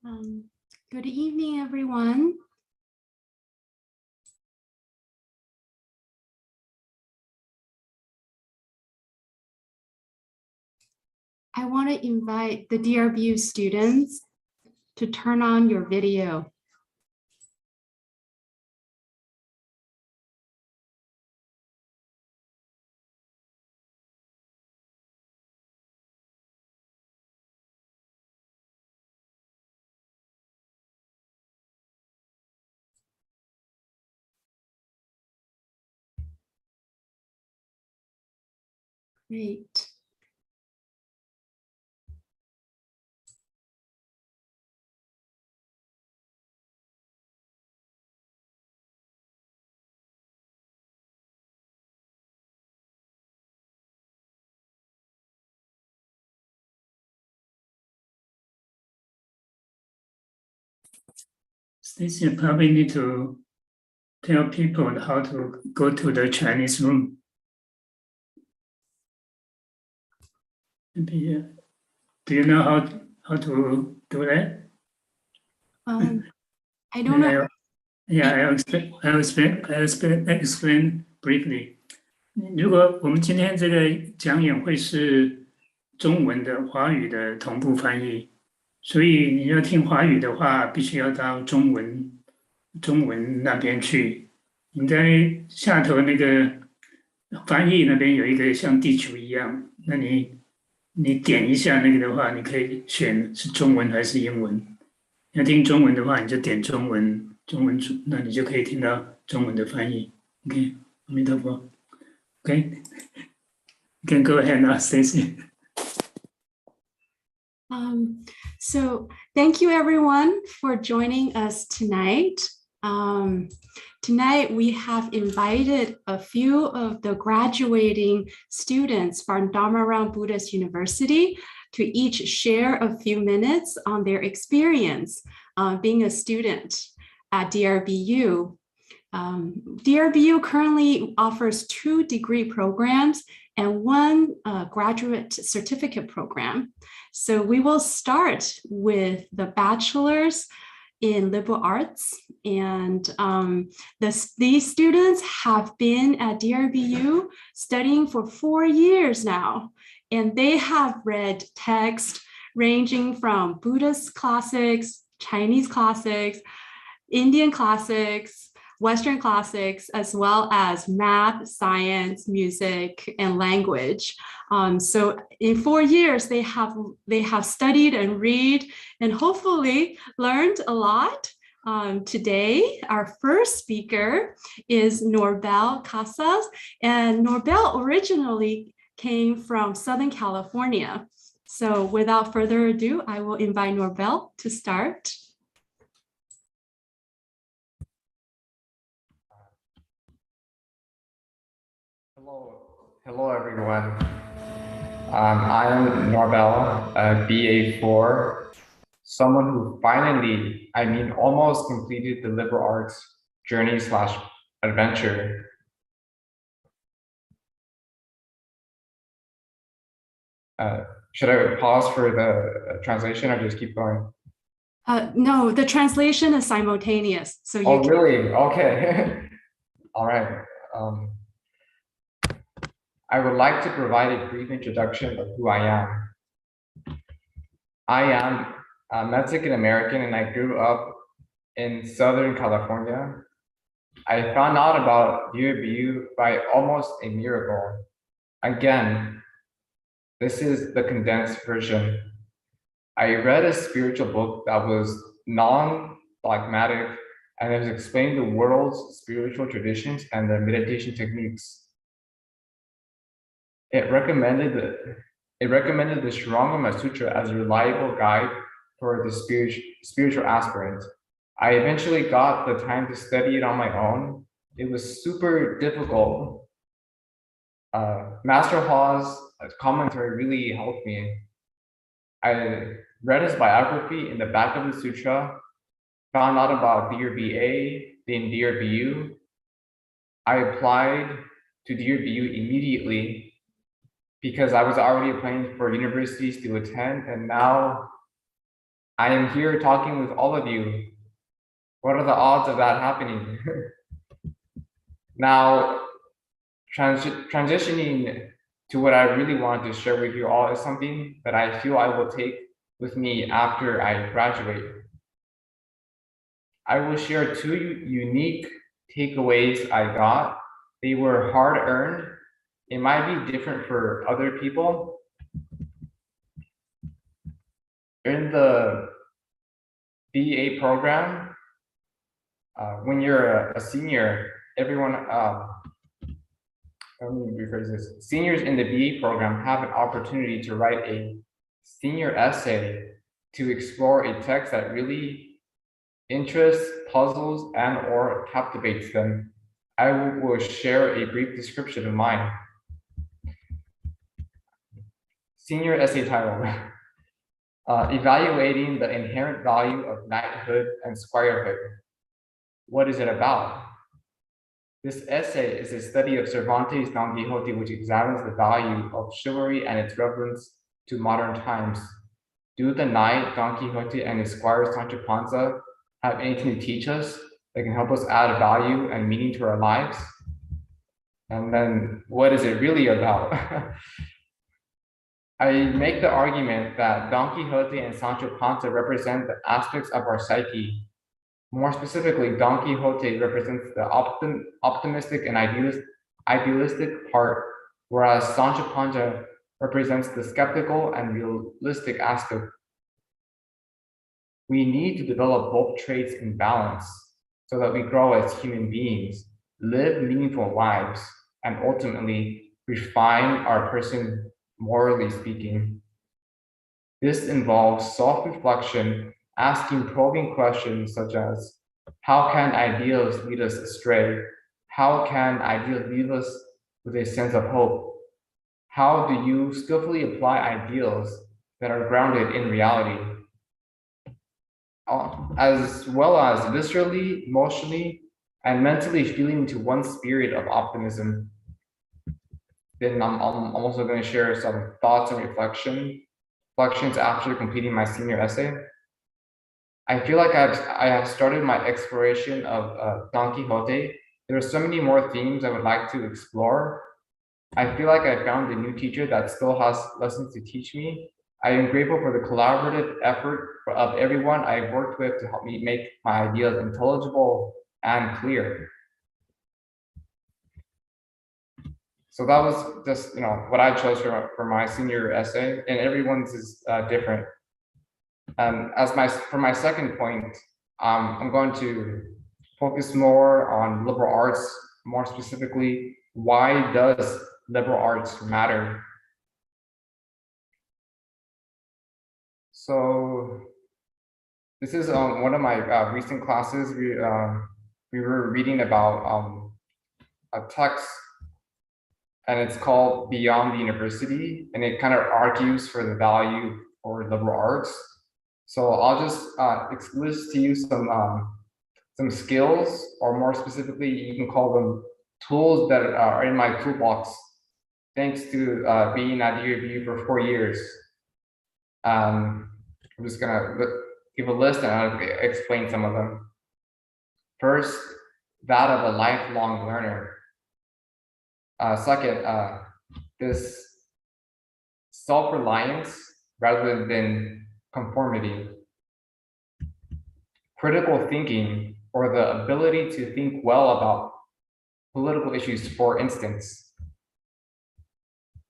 Good evening, everyone. I want to invite the DRBU students to turn on your video. Great. Stacy, you probably need to tell people how to go to the Chinese room. Maybe, do you know how to do that? I don't know. Yeah, I'll explain briefly. 如果我们今天这个讲演会是中文的、华语的同步翻译，所以你要听华语的话，必须要到中文那边去。你在下头那个翻译那边有一个像地球一样，那你点一下那个的话，你可以选是中文还是英文。要听中文的话，你就点中文组，那你就可以听到中文的翻译。OK， 阿弥陀佛。Okay, you can go ahead now, Stacy. So thank you everyone for joining us tonight. Tonight we have invited a few of the graduating students from Dharma Buddhist University to each share a few minutes on their experience being a student at DRBU. DRBU currently offers 2 degree programs and 1 graduate certificate program. So we will start with the bachelor's in liberal arts, and these students have been at DRBU studying for 4 years now, and they have read text ranging from Buddhist classics, Chinese classics, Indian classics, Western classics, as well as math, science, music, and language. So in 4 years, they have studied and read and hopefully learned a lot. Today, our first speaker is Norbel Casas, and Norbel originally came from Southern California. So without further ado, I will invite Norbel to start. Hello everyone. I am Norbel, BA4, someone who finally, almost completed the liberal arts journey / adventure. Should I pause for the translation or just keep going? No, the translation is simultaneous. So you can... really? Okay. All right. I would like to provide a brief introduction of who I am. I am a Mexican American and I grew up in Southern California. I found out about DRBU by almost a miracle. Again, this is the condensed version. I read a spiritual book that was non-dogmatic and it was explaining the world's spiritual traditions and the meditation techniques. It recommended the Shurangama Sutra as a reliable guide for the spiritual aspirant. I eventually got the time to study it on my own. It was super difficult. Master Ha's commentary really helped me. I read his biography in the back of the sutra, found out about DRBA, then DRBU. I applied to DRBU immediately because I was already applying for universities to attend, and now I am here talking with all of you. What are the odds of that happening? Now, transitioning to what I really wanted to share with you all is something that I feel I will take with me after I graduate. I will share two unique takeaways I got. They were hard-earned. It might be different for other people. In the BA program, when you're a senior, everyone, let me rephrase this. Seniors in the BA program have an opportunity to write a senior essay to explore a text that really interests, puzzles, and or captivates them. I will share a brief description of mine. Senior essay title, Evaluating the Inherent Value of Knighthood and Squirehood. What is it about? This essay is a study of Cervantes' Don Quixote, which examines the value of chivalry and its relevance to modern times. Do the knight, Don Quixote, and his squire, Sancho Panza, have anything to teach us that can help us add value and meaning to our lives? And then, what is it really about? I make the argument that Don Quixote and Sancho Panza represent the aspects of our psyche. More specifically, Don Quixote represents the optimistic and idealistic part, whereas Sancho Panza represents the skeptical and realistic aspect. We need to develop both traits in balance so that we grow as human beings, live meaningful lives, and ultimately refine our person, morally speaking. This involves self-reflection, asking probing questions such as, how can ideals lead us astray? How can ideals lead us with a sense of hope? How do you skillfully apply ideals that are grounded in reality? As well as viscerally, emotionally, and mentally feeling into one spirit of optimism. Then I'm also going to share some thoughts and reflections after completing my senior essay. I feel like I have started my exploration of Don Quixote. There are so many more themes I would like to explore. I feel like I found a new teacher that still has lessons to teach me. I am grateful for the collaborative effort of everyone I've worked with to help me make my ideas intelligible and clear. So that was just what I chose for my senior essay, and everyone's is different. For my second point, I'm going to focus more on liberal arts, more specifically, why does liberal arts matter? So this is one of my recent classes. We were reading about a text, and it's called Beyond the University, and it kind of argues for the value for liberal arts. So I'll just list to you some skills, or more specifically, you can call them tools that are in my toolbox, thanks to being at DRBU for 4 years. I'm just gonna give a list and I'll explain some of them. First, that of a lifelong learner. Second, this self-reliance rather than conformity. Critical thinking, or the ability to think well about political issues, for instance,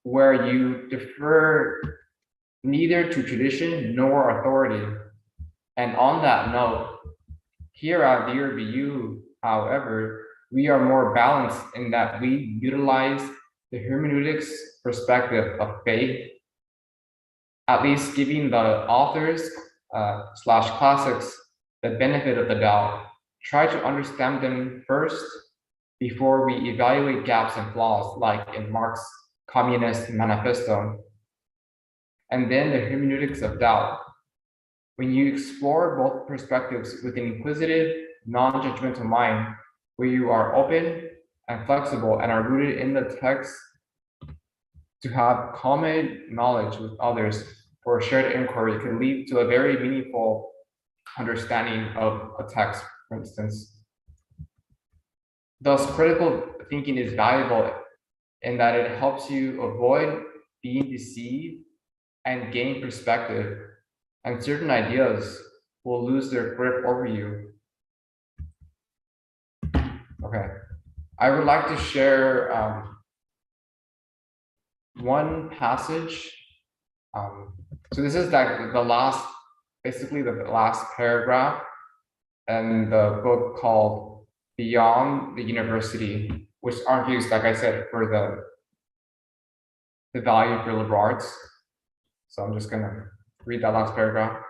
where you defer neither to tradition nor authority. And on that note, here at DRBU, however, we are more balanced in that we utilize the hermeneutics perspective of faith, at least giving the authors / classics the benefit of the doubt. Try to understand them first before we evaluate gaps and flaws, like in Marx's Communist Manifesto. And then the hermeneutics of doubt. When you explore both perspectives with an inquisitive, non-judgmental mind, where you are open and flexible and are rooted in the text to have common knowledge with others, or shared inquiry can lead to a very meaningful understanding of a text, for instance. Thus, critical thinking is valuable in that it helps you avoid being deceived and gain perspective, and certain ideas will lose their grip over you. Okay, I would like to share one passage. So this is like the last, basically the last paragraph in the book called Beyond the University, which argues, like I said, for the value for liberal arts. So I'm just gonna read that last paragraph.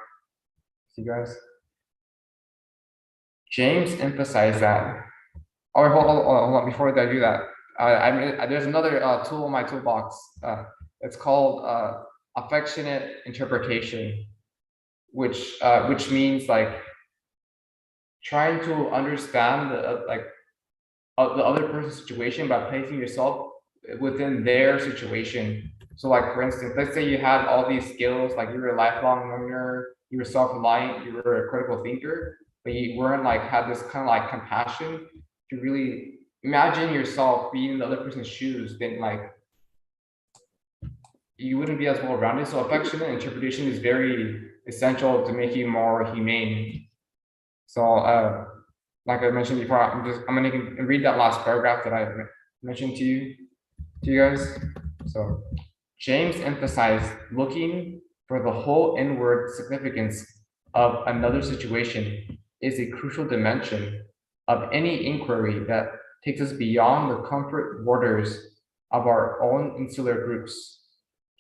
See you guys. James emphasized that. Oh, hold on. Before I do that, there's another tool in my toolbox. It's called affectionate interpretation, which means like trying to understand the other person's situation by placing yourself within their situation. So like, for instance, let's say you had all these skills, like you were a lifelong learner, you were self-reliant, you were a critical thinker, but you weren't like, had this kind of like compassion to really imagine yourself being in the other person's shoes, then like, you wouldn't be as well-rounded. So affectionate interpretation is very essential to make you more humane. So like I mentioned before, I'm gonna read that last paragraph that I mentioned to you guys. So James emphasized looking for the whole inward significance of another situation is a crucial dimension of any inquiry that takes us beyond the comfort borders of our own insular groups.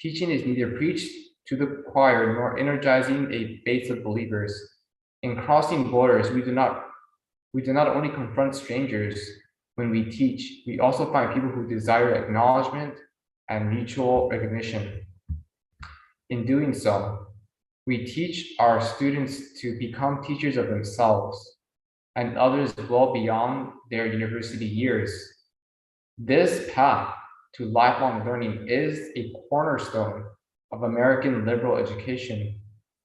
Teaching is neither preached to the choir nor energizing a base of believers. In crossing borders, we do not only confront strangers when we teach, we also find people who desire acknowledgement and mutual recognition. In doing so, we teach our students to become teachers of themselves and others well beyond their university years. This path to lifelong learning is a cornerstone of American liberal education,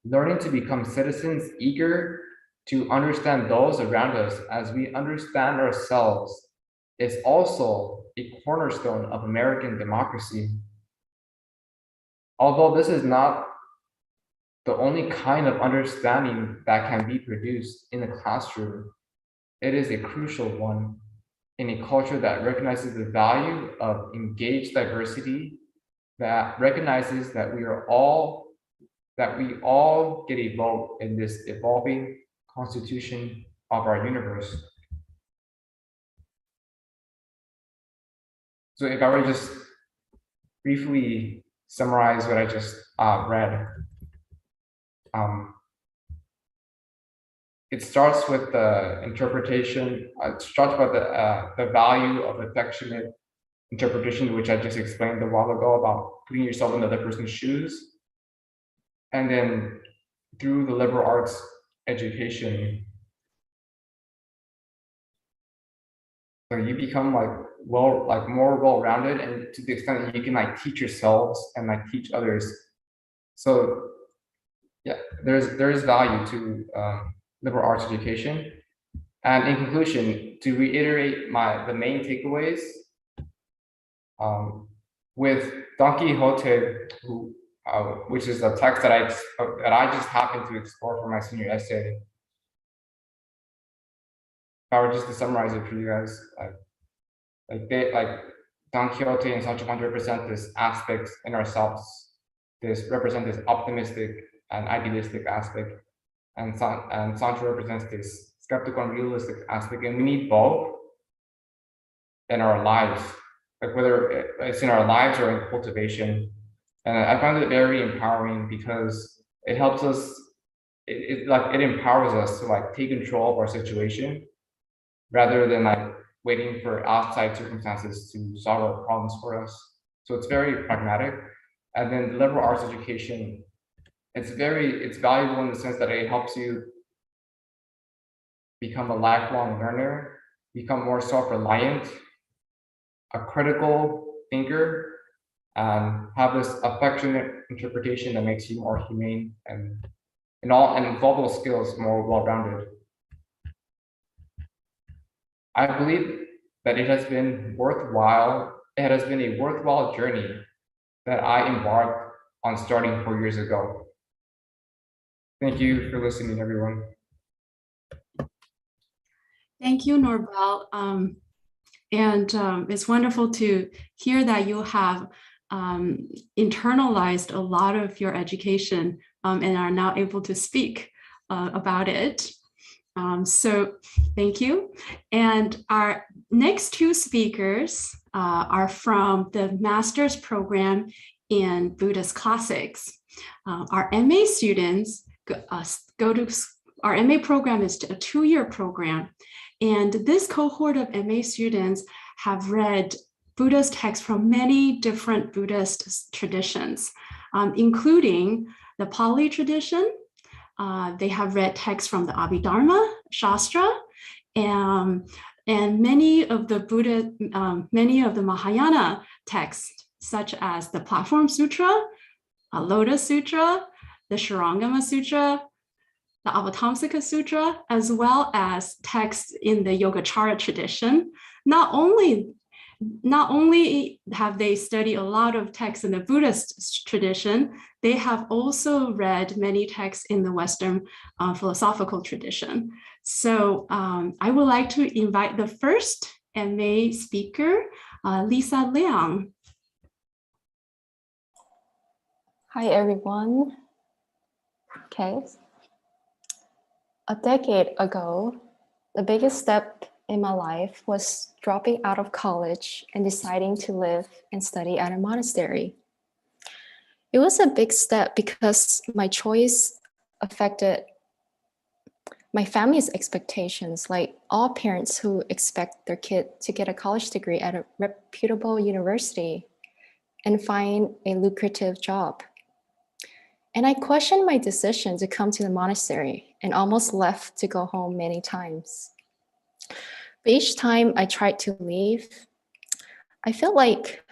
learning to become citizens eager to understand those around us as we understand ourselves is also a cornerstone of American democracy. Although this is not the only kind of understanding that can be produced in the classroom, it is a crucial one in a culture that recognizes the value of engaged diversity, that recognizes that we all get a vote in this evolving constitution of our universe. So if I were to just briefly summarize what I just read, it starts with the interpretation. It starts with the value of affectionate interpretation, which I just explained a while ago about putting yourself in the other person's shoes. And then through the liberal arts education, so you become more well-rounded, and to the extent that you can like teach yourselves and like teach others. So yeah, there's value to liberal arts education. And in conclusion, to reiterate the main takeaways, with Don Quixote, which is a text that I just happened to explore for my senior essay. If I were just to summarize it for you guys, like Don Quixote and Sancho Panza represent this aspect in ourselves. Represent this optimistic and idealistic aspect, and Sancho represents this skeptical and realistic aspect, and we need both in our lives, like whether it's in our lives or in cultivation. And I find it very empowering because it helps us. It empowers us to like take control of our situation, rather than like waiting for outside circumstances to solve our problems for us. So it's very pragmatic. And then the liberal arts education, it's valuable in the sense that it helps you become a lifelong learner, become more self-reliant, a critical thinker, and have this affectionate interpretation that makes you more humane and with all those skills more well-rounded. I believe that it has been worthwhile. It has been a worthwhile journey that I embarked on starting 4 years ago. Thank you for listening, everyone. Thank you, Norbel. It's wonderful to hear that you have internalized a lot of your education and are now able to speak about it. So thank you. And our next two speakers are from the master's program in Buddhist classics. Our MA students our MA program is a 2-year program. And this cohort of MA students have read Buddhist texts from many different Buddhist traditions, including the Pali tradition. They have read texts from the Abhidharma Shastra, and many of the Mahayana texts, such as the Platform Sutra, Lotus Sutra, the Shurangama Sutra, the Avatamsaka Sutra, as well as texts in the Yogacara tradition. Not only have they studied a lot of texts in the Buddhist tradition, they have also read many texts in the Western philosophical tradition. So I would like to invite the first MA speaker, Lisa Liang. Hi, everyone. Okay. A decade ago, the biggest step in my life was dropping out of college and deciding to live and study at a monastery. It was a big step because my choice affected my family's expectations, like all parents who expect their kid to get a college degree at a reputable university and find a lucrative job. And I questioned my decision to come to the monastery and almost left to go home many times. But each time I tried to leave, I felt like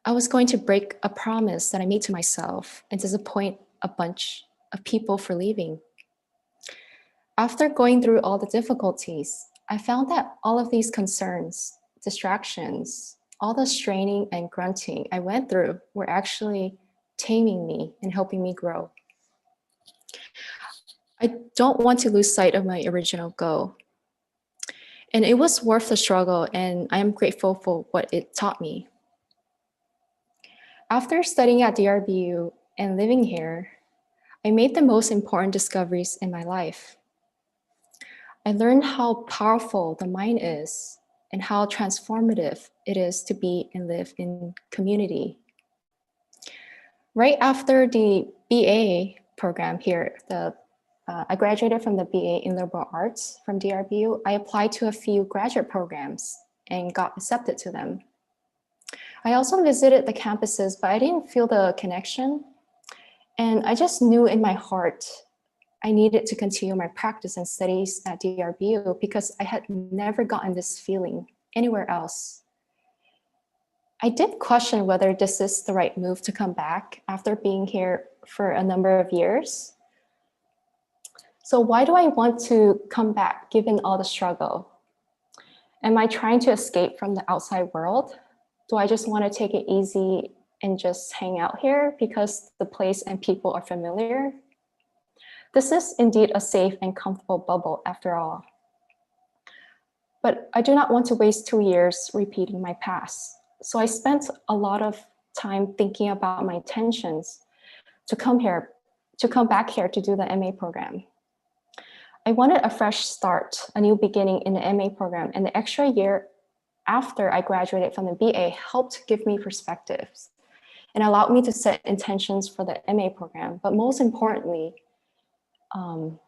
I was going to break a promise that I made to myself and disappoint a bunch of people for leaving. After going through all the difficulties, I found that all of these concerns, distractions, all the straining and grunting I went through were actually taming me and helping me grow. I don't want to lose sight of my original goal. And it was worth the struggle, and I am grateful for what it taught me. After studying at DRBU and living here, I made the most important discoveries in my life. I learned how powerful the mind is and how transformative it is to be and live in community. Right after the BA program here, I graduated from the BA in Liberal Arts from DRBU. I applied to a few graduate programs and got accepted to them. I also visited the campuses, but I didn't feel the connection. And I just knew in my heart I needed to continue my practice and studies at DRBU because I had never gotten this feeling anywhere else. I did question whether this is the right move to come back after being here for a number of years. So why do I want to come back given all the struggle? Am I trying to escape from the outside world? Do I just want to take it easy and just hang out here because the place and people are familiar? This is indeed a safe and comfortable bubble after all. But I do not want to waste 2 years repeating my past. So I spent a lot of time thinking about my intentions to come back here to do the MA program. I wanted a fresh start, a new beginning in the MA program, and the extra year after I graduated from the BA helped give me perspectives and allowed me to set intentions for the MA program. But most importantly, it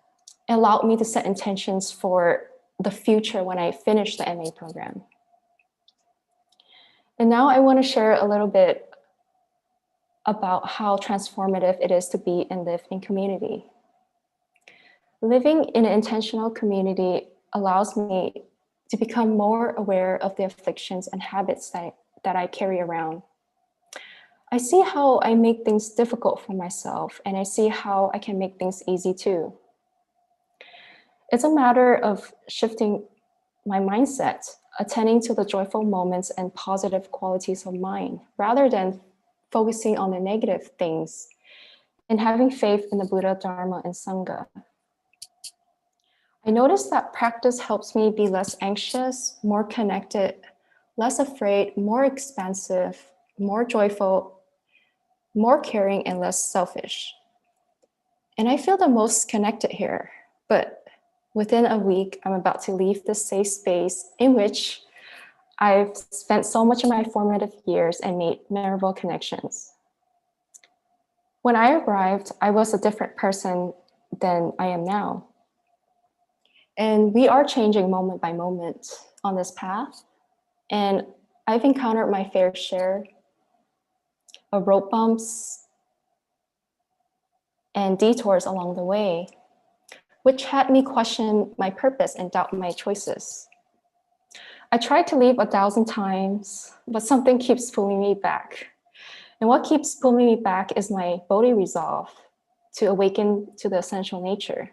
allowed me to set intentions for the future when I finish the MA program. And now I want to share a little bit about how transformative it is to be and live in community. Living in an intentional community allows me to become more aware of the afflictions and habits that I carry around. I see how I make things difficult for myself, and I see how I can make things easy too. It's a matter of shifting my mindset, attending to the joyful moments and positive qualities of mind, rather than focusing on the negative things, and having faith in the Buddha, Dharma, and Sangha. I noticed that practice helps me be less anxious, more connected, less afraid, more expansive, more joyful, more caring, and less selfish. And I feel the most connected here, but within a week, I'm about to leave this safe space in which I've spent so much of my formative years and made memorable connections. When I arrived, I was a different person than I am now. And we are changing moment by moment on this path. And I've encountered my fair share of road bumps and detours along the way, which had me question my purpose and doubt my choices. I tried to leave 1,000 times, but something keeps pulling me back. And what keeps pulling me back is my Bodhi resolve to awaken to the essential nature.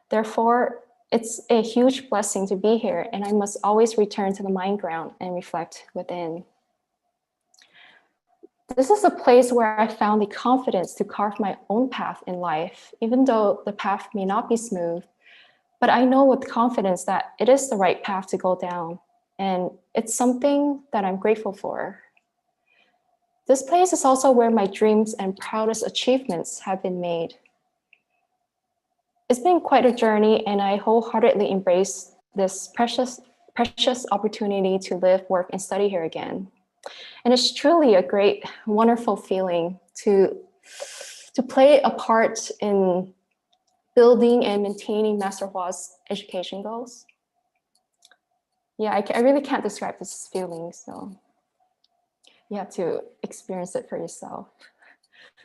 Therefore, it's a huge blessing to be here, and I must always return to the mind ground and reflect within. This is a place where I found the confidence to carve my own path in life, even though the path may not be smooth, but I know with confidence that it is the right path to go down, and it's something that I'm grateful for. This place is also where my dreams and proudest achievements have been made. It's been quite a journey, and I wholeheartedly embrace this precious opportunity to live, work, and study here again. And it's truly a great, wonderful feeling to play a part in building and maintaining Master Hua's education goals. Yeah, I really can't describe this feeling, so you have to experience it for yourself.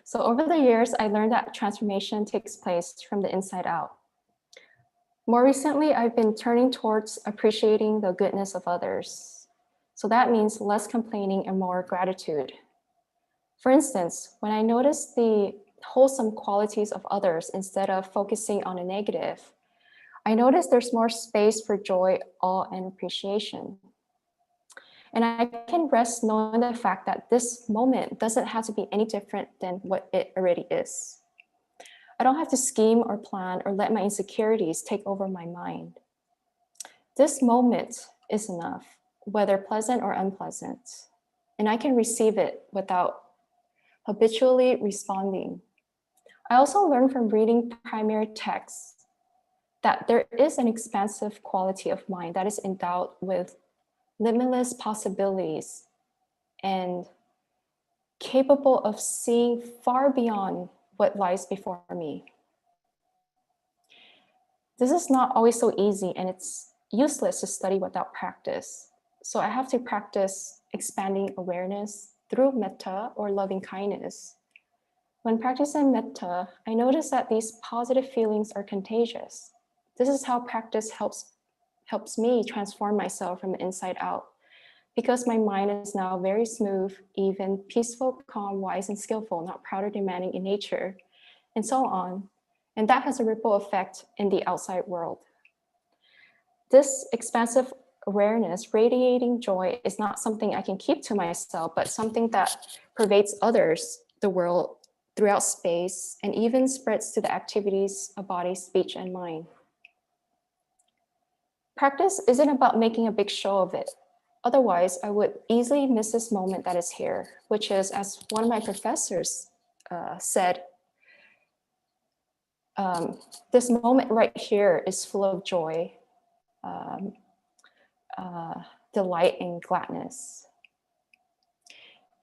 So over the years, I learned that transformation takes place from the inside out. More recently, I've been turning towards appreciating the goodness of others. So that means less complaining and more gratitude. For instance, when I notice the wholesome qualities of others instead of focusing on the negative, I notice there's more space for joy, awe, and appreciation. And I can rest knowing the fact that this moment doesn't have to be any different than what it already is. I don't have to scheme or plan or let my insecurities take over my mind. This moment is enough, whether pleasant or unpleasant, and I can receive it without habitually responding. I also learned from reading primary texts that there is an expansive quality of mind that is endowed with limitless possibilities and capable of seeing far beyond what lies before me. This is not always so easy, and it's useless to study without practice. So I have to practice expanding awareness through metta or loving kindness. When practicing metta, I notice that these positive feelings are contagious. This is how practice helps me transform myself from the inside out, because my mind is now very smooth, even, peaceful, calm, wise, and skillful, not proud or demanding in nature, and so on. And that has a ripple effect in the outside world. This expansive awareness, radiating joy, is not something I can keep to myself, but something that pervades others, the world, throughout space, and even spreads to the activities of body, speech, and mind. Practice isn't about making a big show of it. Otherwise, I would easily miss this moment that is here, which is, as one of my professors said, this moment right here is full of joy, delight, and gladness.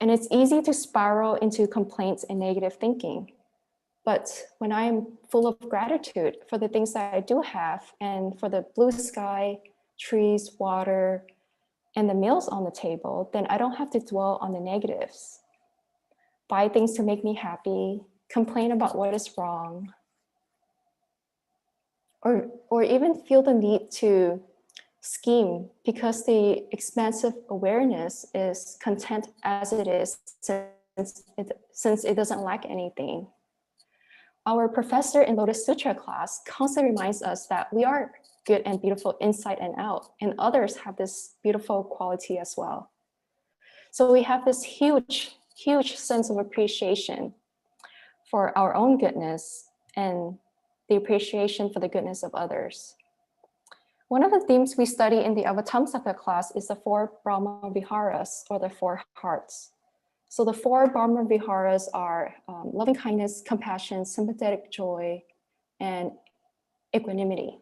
And it's easy to spiral into complaints and negative thinking. But when I am full of gratitude for the things that I do have, and for the blue sky, trees, water, and the meals on the table, then I don't have to dwell on the negatives, buy things to make me happy, complain about what is wrong, or even feel the need to scheme, because the expansive awareness is content as it is, since since it doesn't lack anything. Our professor in Lotus Sutra class constantly reminds us that we are good and beautiful inside and out, and others have this beautiful quality as well. So we have this huge sense of appreciation for our own goodness and the appreciation for the goodness of others. One of the themes we study in the Avatamsaka class is the 4 Brahma Viharas, or the 4 hearts. So the 4 Brahma Viharas are loving kindness, compassion, sympathetic joy, and equanimity.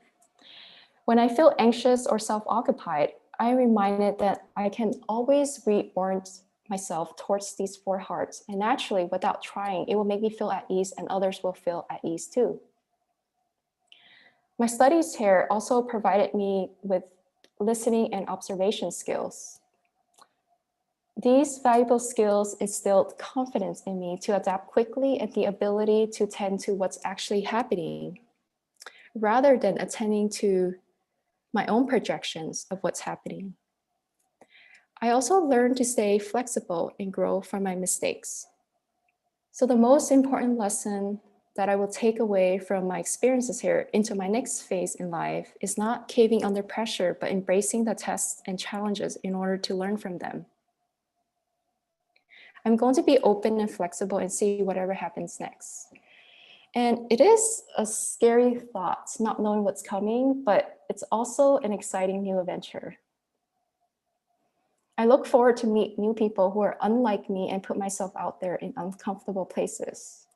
When I feel anxious or self-occupied, I am reminded that I can always reorient myself towards these 4 hearts. And naturally, without trying, it will make me feel at ease and others will feel at ease too. My studies here also provided me with listening and observation skills. These valuable skills instilled confidence in me to adapt quickly and the ability to tend to what's actually happening, rather than attending to my own projections of what's happening. I also learned to stay flexible and grow from my mistakes. So the most important lesson that I will take away from my experiences here into my next phase in life is not caving under pressure, but embracing the tests and challenges in order to learn from them. I'm going to be open and flexible and see whatever happens next. And it is a scary thought, not knowing what's coming, but it's also an exciting new adventure. I look forward to meet new people who are unlike me and put myself out there in uncomfortable places.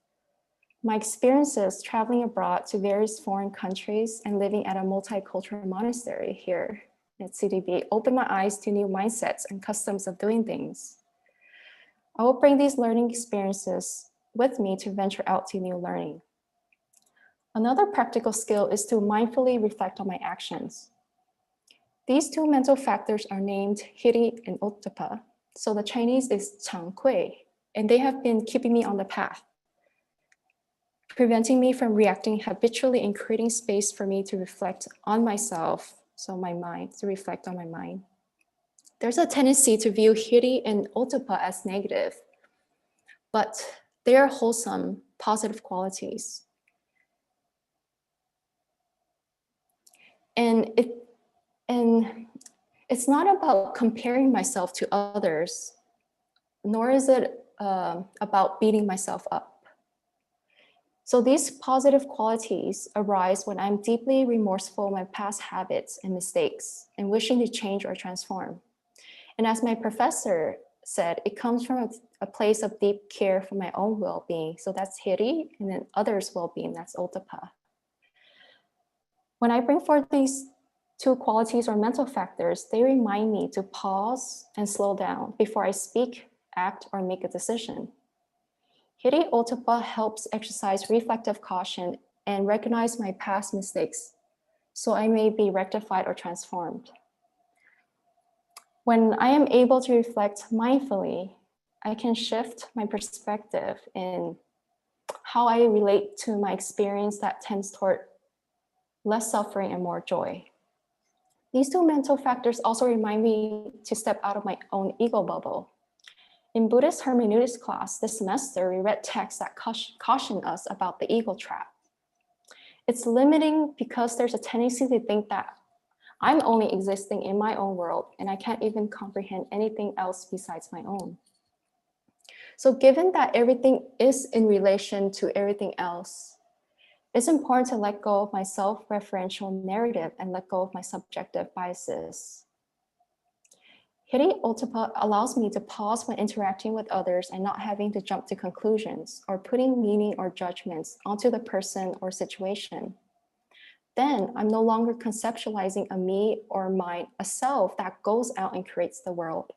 My experiences traveling abroad to various foreign countries and living at a multicultural monastery here at CDB opened my eyes to new mindsets and customs of doing things. I will bring these learning experiences with me to venture out to new learning. Another practical skill is to mindfully reflect on my actions. These 2 mental factors are named Hiri and Ottappa. So the Chinese is Chang Kui, and they have been keeping me on the path, preventing me from reacting habitually and creating space for me to reflect on myself, so my mind, to reflect on my mind. There's a tendency to view Hiri and Ottappa as negative, but they are wholesome, positive qualities. And it's not about comparing myself to others, nor is it about beating myself up. So these positive qualities arise when I'm deeply remorseful of my past habits and mistakes and wishing to change or transform. And as my professor said, it comes from a place of deep care for my own well-being. So that's Hiri, and then others' well-being, that's Ottappa. When I bring forth these 2 qualities or mental factors, they remind me to pause and slow down before I speak, act, or make a decision. Hiri Ottappa helps exercise reflective caution and recognize my past mistakes so I may be rectified or transformed. When I am able to reflect mindfully, I can shift my perspective in how I relate to my experience that tends toward less suffering and more joy. These 2 mental factors also remind me to step out of my own ego bubble. In Buddhist hermeneutics class this semester, we read texts that caution us about the ego trap. It's limiting because there's a tendency to think that I'm only existing in my own world and I can't even comprehend anything else besides my own. So given that everything is in relation to everything else, it's important to let go of my self-referential narrative and let go of my subjective biases. Hiri Ottappa allows me to pause when interacting with others and not having to jump to conclusions or putting meaning or judgments onto the person or situation. Then I'm no longer conceptualizing a me or mine, a self that goes out and creates the world.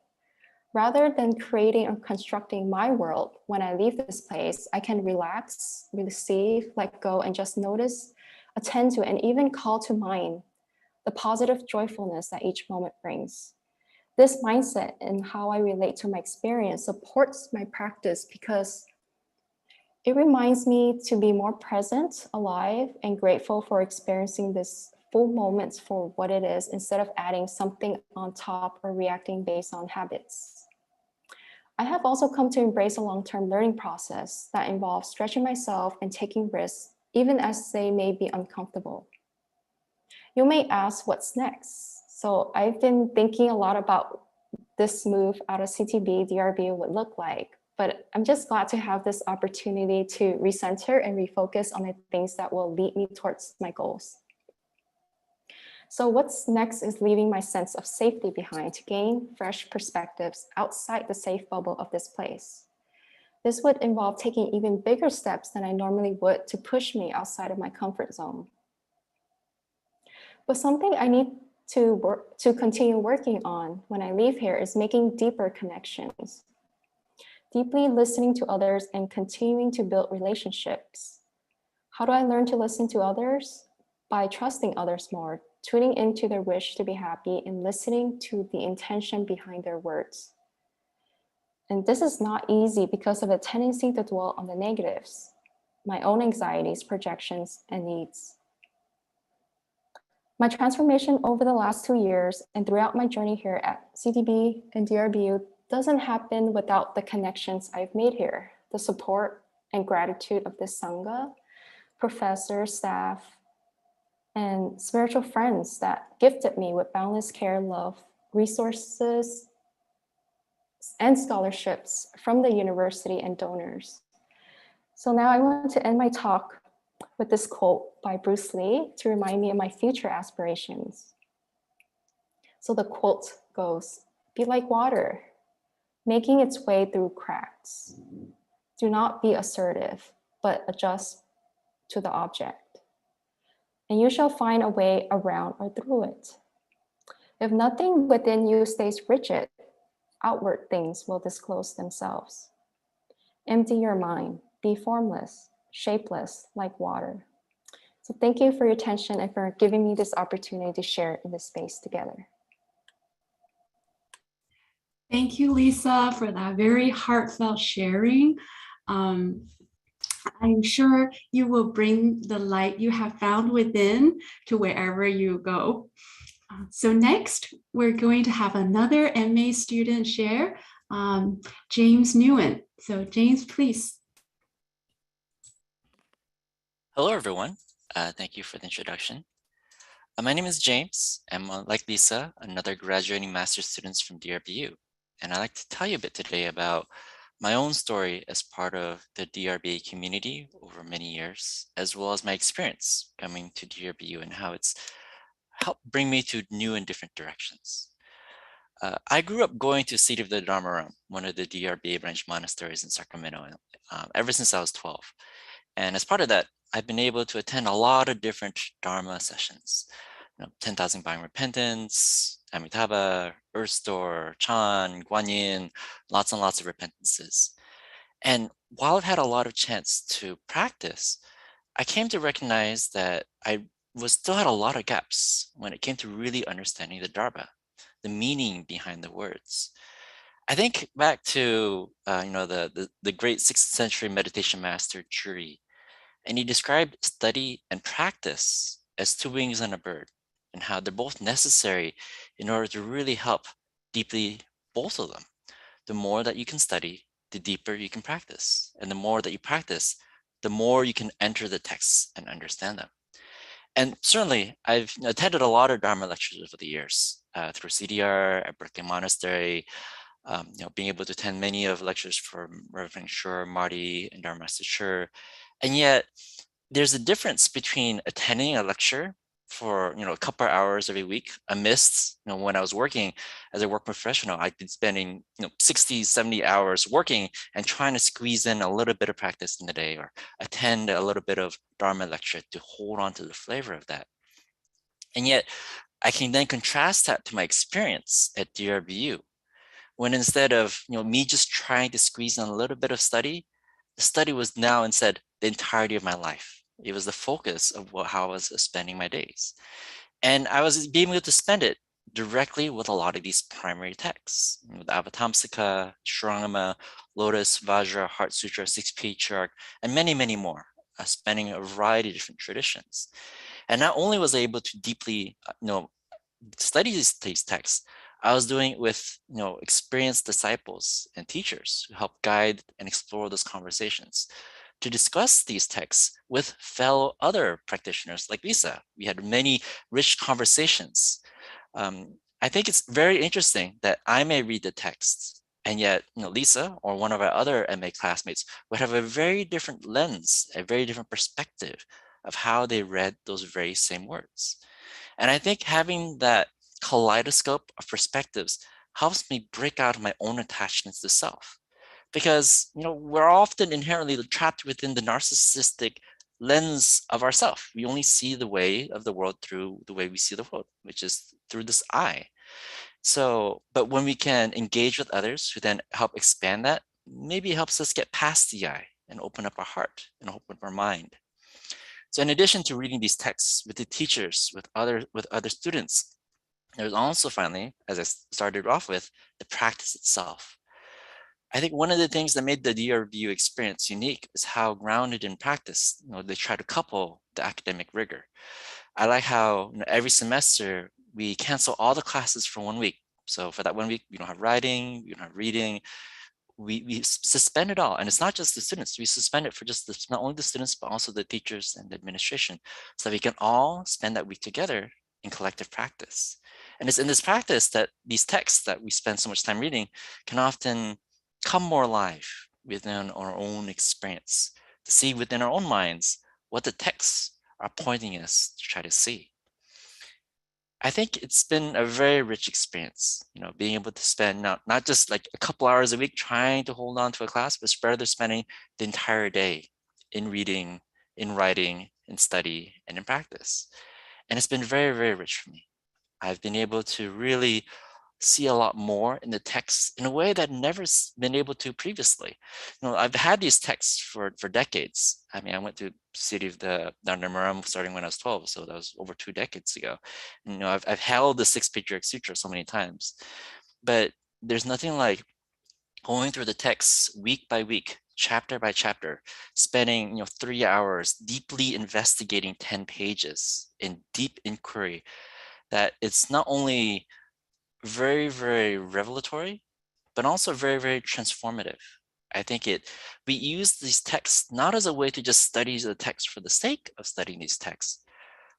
Rather than creating or constructing my world, when I leave this place, I can relax, receive, let go, and just notice, attend to, and even call to mind the positive joyfulness that each moment brings. This mindset and how I relate to my experience supports my practice because it reminds me to be more present, alive, and grateful for experiencing this full moments for what it is instead of adding something on top or reacting based on habits. I have also come to embrace a long-term learning process that involves stretching myself and taking risks, even as they may be uncomfortable. You may ask, what's next? So I've been thinking a lot about this move out of CTB, DRBU would look like, but I'm just glad to have this opportunity to recenter and refocus on the things that will lead me towards my goals. So what's next is leaving my sense of safety behind to gain fresh perspectives outside the safe bubble of this place. This would involve taking even bigger steps than I normally would to push me outside of my comfort zone. But something I need to continue working on when I leave here is making deeper connections, deeply listening to others and continuing to build relationships. How do I learn to listen to others? By trusting others more, tuning into their wish to be happy and listening to the intention behind their words. And this is not easy because of a tendency to dwell on the negatives, my own anxieties, projections, and needs. My transformation over the last 2 years and throughout my journey here at CTB and DRBU doesn't happen without the connections I've made here, the support and gratitude of this Sangha, professors, staff, and spiritual friends that gifted me with boundless care, love, resources, and scholarships from the university and donors. So now I want to end my talk with this quote by Bruce Lee to remind me of my future aspirations. So the quote goes, "Be like water, making its way through cracks. Do not be assertive, but adjust to the object. And you shall find a way around or through it. If nothing within you stays rigid, outward things will disclose themselves. Empty your mind, be formless, shapeless like water." So thank you for your attention and for giving me this opportunity to share in this space together. Thank you, Lisa, for that very heartfelt sharing. I'm sure you will bring the light you have found within to wherever you go. So next, we're going to have another MA student share, James Nguyen. So James, please. Hello, everyone. Thank you for the introduction. My name is James. I'm, like Lisa, another graduating master's student from DRBU. And I'd like to tell you a bit today about my own story as part of the DRBA community over many years, as well as my experience coming to DRBU and how it's helped bring me to new and different directions. I grew up going to Seat of the Dharma Room, one of the DRBA branch monasteries in Sacramento, ever since I was 12. And as part of that, I've been able to attend a lot of different Dharma sessions, 10,000 Buying Repentance, Amitabha, Earth Store, Chan, Guanyin, lots and lots of repentances. And while I've had a lot of chance to practice, I came to recognize that I still had a lot of gaps when it came to really understanding the Dharma, the meaning behind the words. I think back to the great 6th century meditation master Churi, and he described study and practice as two wings on a bird, and how they're both necessary in order to really help deeply both of them. The more that you can study, the deeper you can practice. And the more that you practice, the more you can enter the texts and understand them. And certainly, I've attended a lot of Dharma lectures over the years through CDR at Berkeley Monastery, being able to attend many of lectures from Reverend Shur, Marty, and Dharma Master Shur. And yet, there's a difference between attending a lecture for a couple of hours every week amidst when I was working as a work professional. I'd been spending 60, 70 hours working and trying to squeeze in a little bit of practice in the day, or attend a little bit of Dharma lecture to hold on to the flavor of that. And yet I can then contrast that to my experience at DRBU, when instead of me just trying to squeeze in a little bit of study, the study was now instead the entirety of my life. It was the focus of how I was spending my days. And I was being able to spend it directly with a lot of these primary texts, with Avatamsaka, Shurangama, Lotus, Vajra, Heart Sutra, Sixth Patriarch, and many, many more, spanning a variety of different traditions. And not only was I able to deeply study these texts, I was doing it with experienced disciples and teachers who help guide and explore those conversations. To discuss these texts with fellow other practitioners like Lisa, we had many rich conversations. I think it's very interesting that I may read the text, and yet Lisa or one of our other MA classmates would have a very different lens, a very different perspective of how they read those very same words. And I think having that kaleidoscope of perspectives helps me break out of my own attachments to self. Because we're often inherently trapped within the narcissistic lens of ourself. We only see the way of the world through the way we see the world, which is through this eye. So, but when we can engage with others who then help expand that, maybe it helps us get past the eye and open up our heart and open up our mind. So in addition to reading these texts with the teachers, with other students, there's also finally, as I started off with, the practice itself. I think one of the things that made the DRBU experience unique is how grounded in practice, they try to couple the academic rigor. I like how every semester we cancel all the classes for 1 week. So for that 1 week, we don't have writing, we don't have reading, we suspend it all. And it's not just the students, we suspend it for just not only the students, but also the teachers and the administration, so that we can all spend that week together in collective practice. And it's in this practice that these texts that we spend so much time reading can often come more alive within our own experience, to see within our own minds what the texts are pointing us to try to see. I think it's been a very rich experience, being able to spend not just like a couple hours a week trying to hold on to a class, but rather spending the entire day in reading, in writing, in study, and in practice. And it's been very, very rich for me. I've been able to really see a lot more in the text in a way that I've never been able to previously. I've had these texts for decades. I mean, I went to City of the Dharma starting when I was 12, so that was over 2 decades ago. I've held the 6 Patriarch Sutra so many times, but there's nothing like going through the texts week by week, chapter by chapter, spending 3 hours deeply investigating 10 pages in deep inquiry. That it's not only very, very revelatory, but also very, very transformative. I think we use these texts not as a way to just study the text for the sake of studying these texts,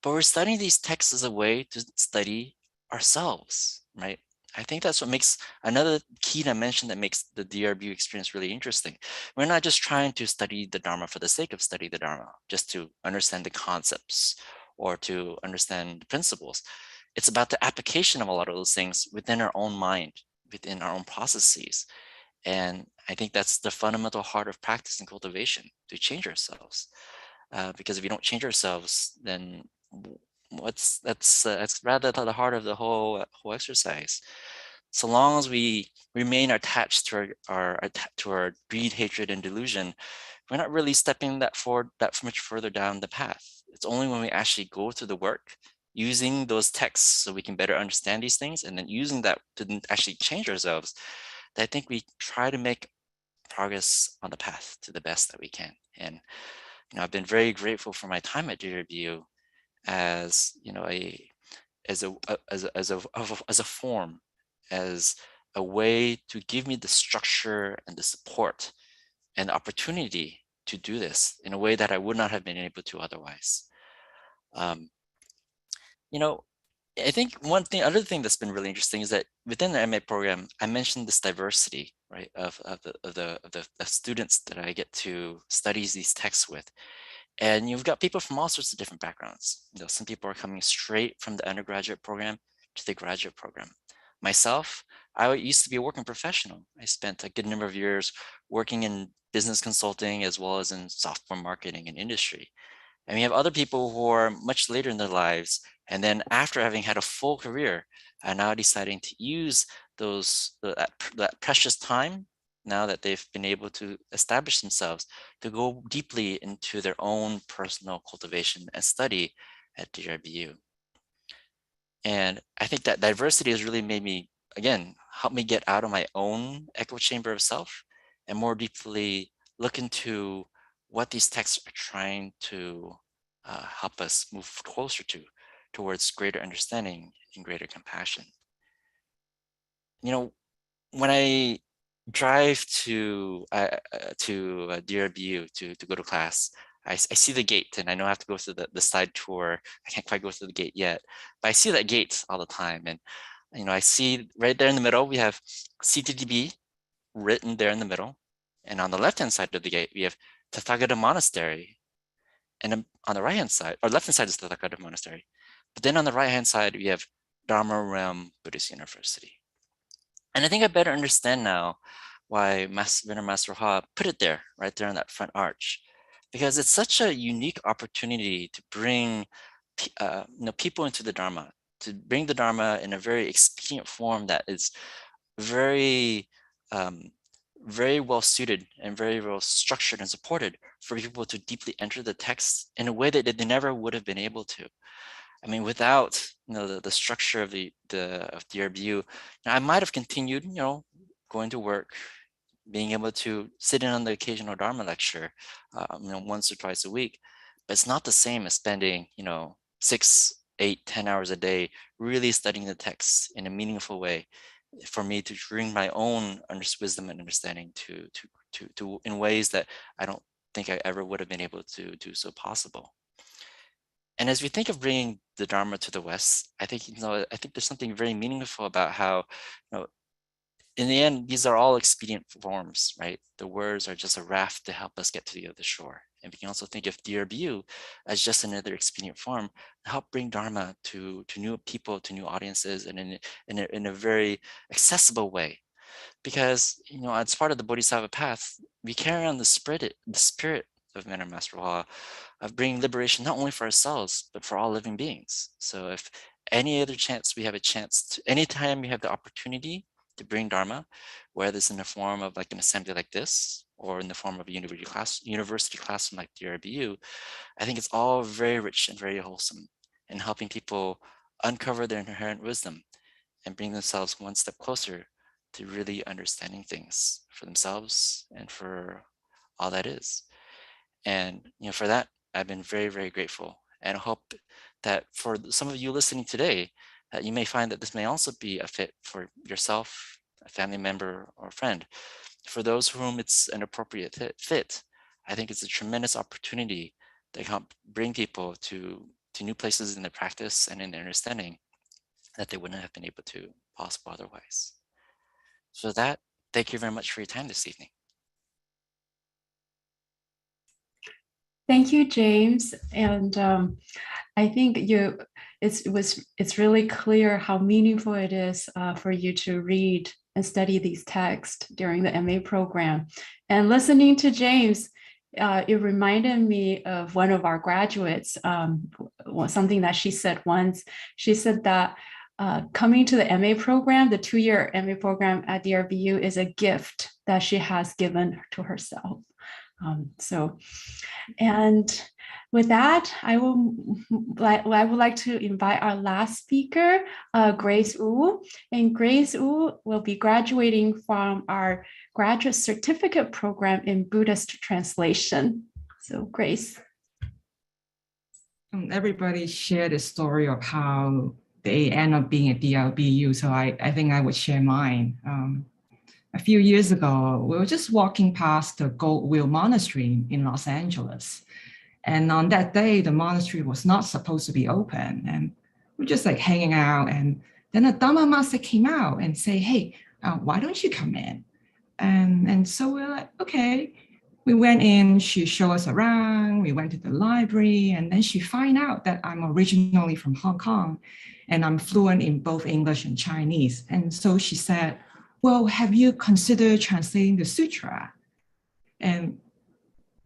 but we're studying these texts as a way to study ourselves, right? I think that's what makes another key dimension that makes the DRBU experience really interesting. We're not just trying to study the Dharma for the sake of studying the Dharma, just to understand the concepts or to understand the principles. It's about the application of a lot of those things within our own mind, within our own processes. And I think that's the fundamental heart of practice and cultivation, to change ourselves. Because if we don't change ourselves, then that's rather the heart of the whole exercise. So long as we remain attached to our greed, hatred, and delusion, we're not really stepping that much further down the path. It's only when we actually go through the work, using those texts so we can better understand these things, and then using that to actually change ourselves, that I think we try to make progress on the path to the best that we can. And I've been very grateful for my time at DRBU as a form, as a way to give me the structure and the support and opportunity to do this in a way that I would not have been able to otherwise. I think other thing that's been really interesting is that within the MA program, I mentioned this diversity, right, of the students that I get to study these texts with. And you've got people from all sorts of different backgrounds. Some people are coming straight from the undergraduate program to the graduate program. Myself, I used to be a working professional. I spent a good number of years working in business consulting as well as in software marketing and industry. And we have other people who are much later in their lives, and then after having had a full career, are now deciding to use that precious time, now that they've been able to establish themselves, to go deeply into their own personal cultivation and study at DRBU. And I think that diversity has really made me, again, help me get out of my own echo chamber of self and more deeply look into what these texts are trying to help us move closer towards greater understanding and greater compassion. when I drive to DRBU to go to class, I see the gate, and I know I have to go through the side tour. I can't quite go through the gate yet, but I see that gate all the time. And I see right there in the middle, we have CTDB written there in the middle. And on the left-hand side of the gate, we have Tathagata Monastery. And on the right-hand side, or left-hand side is Tathagata Monastery. But then on the right-hand side, we have Dharma Realm Buddhist University. And I think I better understand now why Venerable Master Ha put it there, right there on that front arch, because it's such a unique opportunity to bring people into the Dharma, to bring the Dharma in a very expedient form that is very, very well suited and very well structured and supported for people to deeply enter the text in a way that they never would have been able to. I mean, without the structure of the DRBU, I might have continued, going to work, being able to sit in on the occasional Dharma lecture, once or twice a week. But it's not the same as spending, 6, 8, 10 hours a day really studying the text in a meaningful way, for me to bring my own wisdom and understanding to in ways that I don't think I ever would have been able to do so possible. And as we think of bringing the Dharma to the West, I think there's something very meaningful about how, in the end, these are all expedient forms, right? The words are just a raft to help us get to the other shore. And we can also think of DRBU as just another expedient form to help bring Dharma to new people, to new audiences, and in a very accessible way. Because, as part of the Bodhisattva path, we carry on the spirit of Venerable Master Ha of bringing liberation not only for ourselves, but for all living beings. So if any other chance we have a chance to, anytime we have the opportunity to bring Dharma, whether it's in the form of like an assembly like this, or in the form of a university classroom like DRBU, I think it's all very rich and very wholesome in helping people uncover their inherent wisdom and bring themselves one step closer to really understanding things for themselves and for all that is. And for that, I've been very, very grateful, and I hope that for some of you listening today, that you may find that this may also be a fit for yourself, a family member, or a friend. For those for whom it's an appropriate fit, I think it's a tremendous opportunity to help bring people to new places in their practice and in their understanding that they wouldn't have been able to possible otherwise. So with that, thank you very much for your time this evening. Thank you, James. And I think it's really clear how meaningful it is for you to read and study these texts during the MA program. And listening to James, it reminded me of one of our graduates, something that she said once. She said that coming to the MA program, the 2-year MA program at DRBU, is a gift that she has given to herself. And with that, I would like to invite our last speaker, Grace Wu. And Grace Wu will be graduating from our graduate certificate program in Buddhist translation. So Grace. Everybody shared the story of how they end up being at DRBU, so I think I would share mine. A few years ago, we were just walking past the Gold Wheel Monastery in Los Angeles. And on that day, the monastery was not supposed to be open. And we're just like hanging out. And then a Dhamma master came out and say, hey, why don't you come in? And so we're like, okay. We went in, she showed us around, we went to the library, and then she found out that I'm originally from Hong Kong and I'm fluent in both English and Chinese. And so she said, well, have you considered translating the sutra? And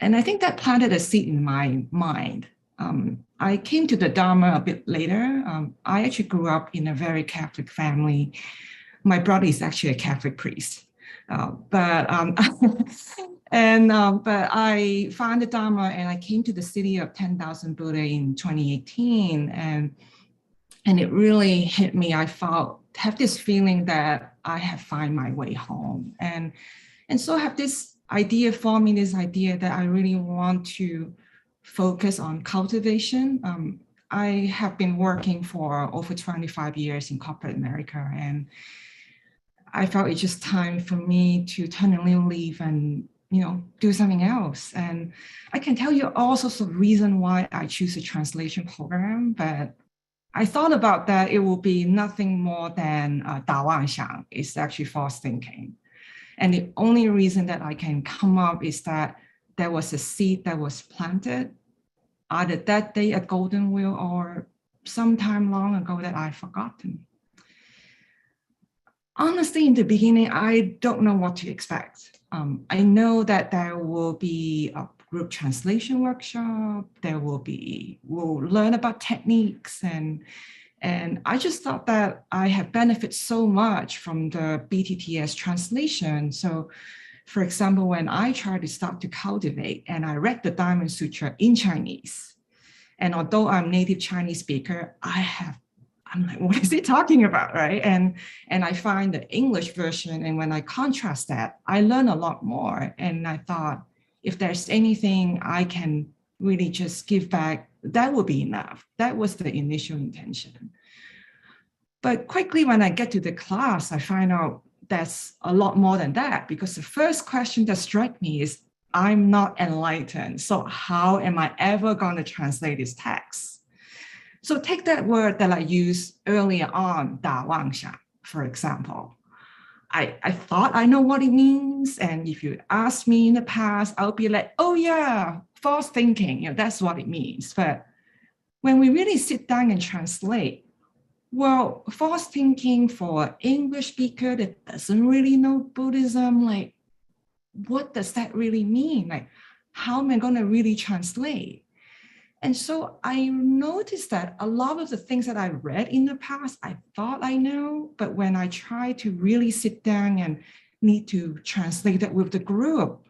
I think that planted a seed in my mind. I came to the Dharma a bit later. I actually grew up in a very Catholic family. My brother is actually a Catholic priest. But I found the Dharma and I came to the city of 10,000 Buddha in 2018. And it really hit me. I have this feeling that I have found my way home. And so I have this idea, forming this idea that I really want to focus on cultivation. I have been working for over 25 years in corporate America, and I felt it's just time for me to turn a new leaf and, do something else. And I can tell you all sorts of reasons why I choose a translation program, but I thought about that it will be nothing more than 打妄想. It's actually false thinking. And the only reason that I can come up is that there was a seed that was planted either that day at Golden Wheel or sometime long ago that I've forgotten. Honestly, in the beginning, I don't know what to expect. I know that there will be a group translation workshop. We'll learn about techniques, and I just thought that I have benefited so much from the BTTS translation. So, for example, when I tried to start to cultivate, and I read the Diamond Sutra in Chinese, and although I'm native Chinese speaker, I'm like, what is he talking about, right? And I find the English version, and when I contrast that, I learn a lot more. And I thought, if there's anything I can really just give back, that would be enough. That was the initial intention. But quickly, when I get to the class, I find out that's a lot more than that, because the first question that struck me is, I'm not enlightened. So how am I ever going to translate this text? So take that word that I used earlier on, 打妄想, for example. I thought I know what it means. And if you ask me in the past, I'll be like, oh yeah, false thinking, that's what it means. But when we really sit down and translate, well, false thinking for an English speaker that doesn't really know Buddhism, like, what does that really mean? Like, how am I going to really translate? And so I noticed that a lot of the things that I read in the past, I thought I know, but when I try to really sit down and need to translate that with the group,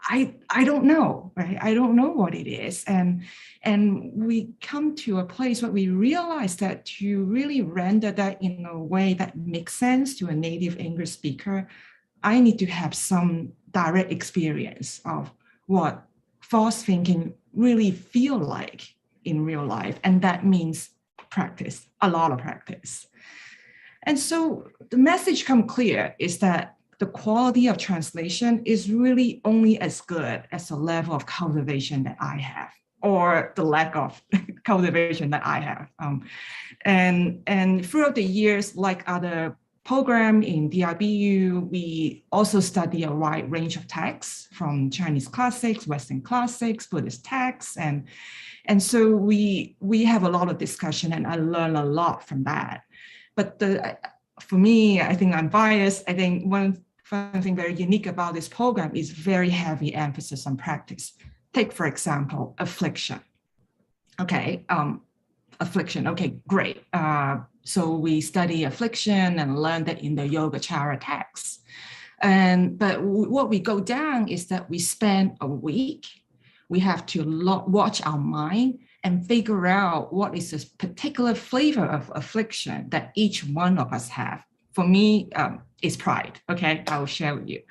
I don't know, right? I don't know what it is. And we come to a place where we realize that to really render that in a way that makes sense to a native English speaker, I need to have some direct experience of what false thinking really feel like in real life. And that means practice, a lot of practice. And so the message come clear is that the quality of translation is really only as good as the level of cultivation that I have, or the lack of cultivation that I have. And throughout the years, like other program in DRBU, we also study a wide range of texts from Chinese classics, Western classics, Buddhist texts. And so we have a lot of discussion, and I learn a lot from that. But for me, I think I'm biased. I think one thing very unique about this program is very heavy emphasis on practice. Take, for example, affliction. Okay, affliction, okay, great. So we study affliction and learn that in the Yogacara text. But what we go down is that we spend a week. We have to watch our mind and figure out what is this particular flavor of affliction that each one of us have. For me, it's pride, okay? I will share with you.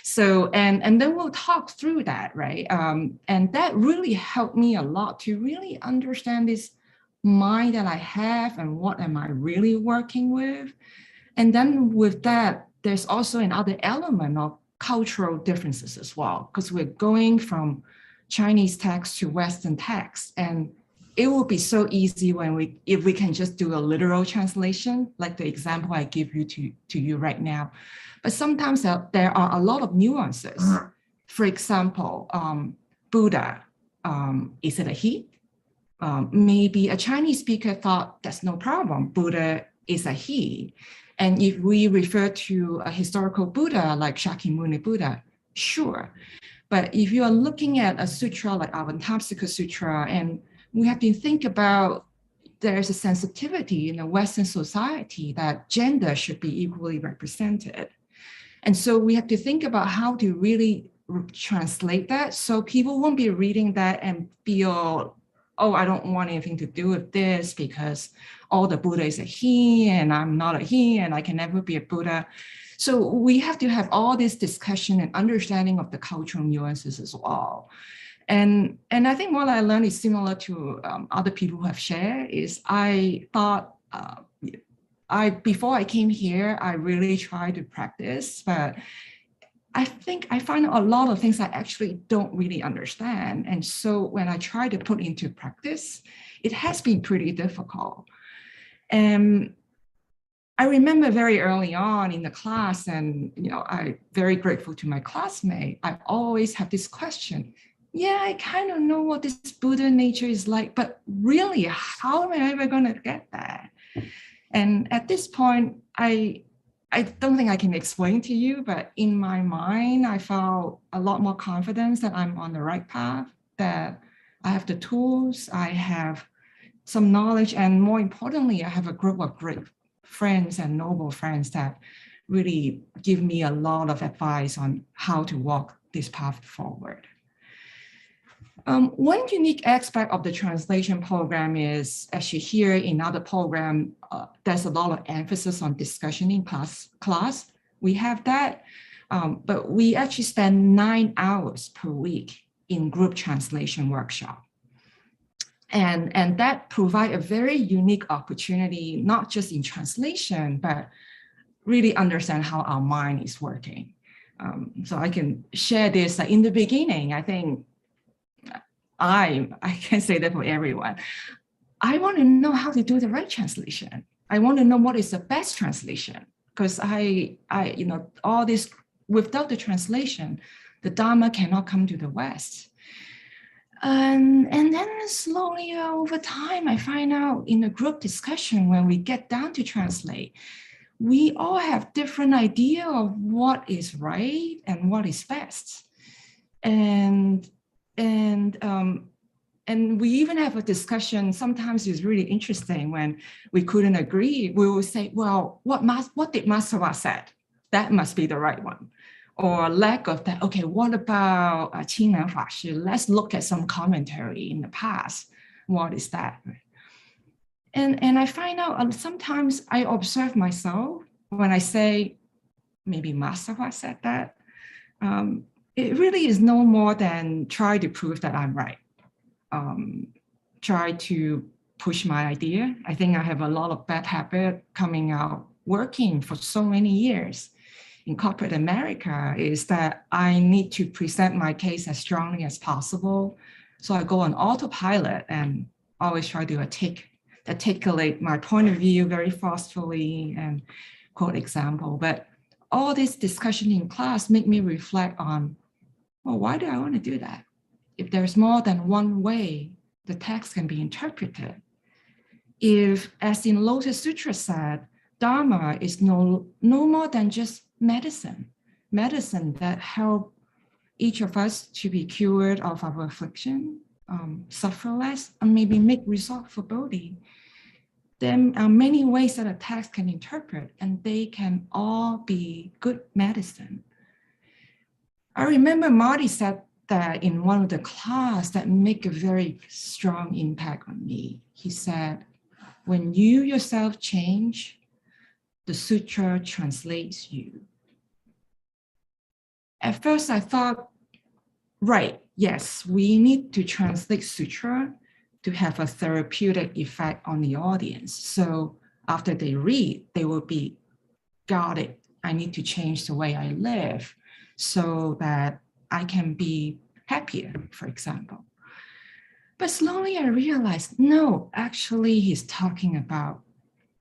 So, and then we'll talk through that, right? And that really helped me a lot to really understand this mind that I have and what am I really working with. And then with that, there's also another element of cultural differences as well, because we're going from Chinese text to Western text. And it will be so easy if we can just do a literal translation, like the example I give you to you right now. But sometimes there are a lot of nuances. For example, Buddha, is it a he? Maybe a Chinese speaker thought that's no problem. Buddha is a he. And if we refer to a historical Buddha like Shakyamuni Buddha, sure. But if you are looking at a sutra like Avantamsika Sutra, and we have to think about there's a sensitivity in a Western society that gender should be equally represented. And so we have to think about how to really translate that so people won't be reading that and feel, oh, I don't want anything to do with this because all the Buddha is a he and I'm not a he and I can never be a Buddha. So we have to have all this discussion and understanding of the cultural nuances as well. And I think what I learned is similar to other people who have shared is I thought before I came here, I really tried to practice, but I think I find a lot of things I actually don't really understand. And so when I try to put into practice, it has been pretty difficult. And I remember very early on in the class, and I'm very grateful to my classmate. I always have this question. Yeah, I kind of know what this Buddha nature is like, but really, how am I ever going to get that? And at this point, I don't think I can explain to you, but in my mind, I felt a lot more confidence that I'm on the right path, that I have the tools, I have some knowledge, and more importantly, I have a group of great friends and noble friends that really give me a lot of advice on how to walk this path forward. One unique aspect of the translation program is, as you hear in other program, there's a lot of emphasis on discussion in class. We have that, but we actually spend 9 hours per week in group translation workshop. And that provide a very unique opportunity, not just in translation, but really understand how our mind is working. So I can share this in the beginning. I think I can say that for everyone. I want to know how to do the right translation. I want to know what is the best translation, because all this, without the translation, the Dharma cannot come to the West. And then slowly over time, I find out in a group discussion, when we get down to translate, we all have different idea of what is right and what is best. And we even have a discussion. Sometimes it's really interesting when we couldn't agree. We will say, well, what did Master said? That must be the right one. Or lack of that. Okay, what about Qingnan Fashi? Let's look at some commentary in the past. What is that? And I find out sometimes I observe myself when I say, maybe Master said that. It really is no more than try to prove that I'm right. Try to push my idea. I think I have a lot of bad habit coming out working for so many years in corporate America, is that I need to present my case as strongly as possible. So I go on autopilot and always try to articulate my point of view very forcefully and quote example. But all this discussion in class make me reflect on, well, why do I want to do that? If there's more than one way the text can be interpreted. If, as in Lotus Sutra said, Dharma is no more than just medicine that help each of us to be cured of our affliction, suffer less, and maybe make result for Bodhi. There are many ways that a text can interpret, and they can all be good medicine. I remember Marty said that in one of the class that make a very strong impact on me. He said, when you yourself change, the sutra translates you. At first I thought, right, yes, we need to translate sutra to have a therapeutic effect on the audience. So after they read, they will be, got it, I need to change the way I live so that I can be happier, for example. But slowly I realized, no, actually he's talking about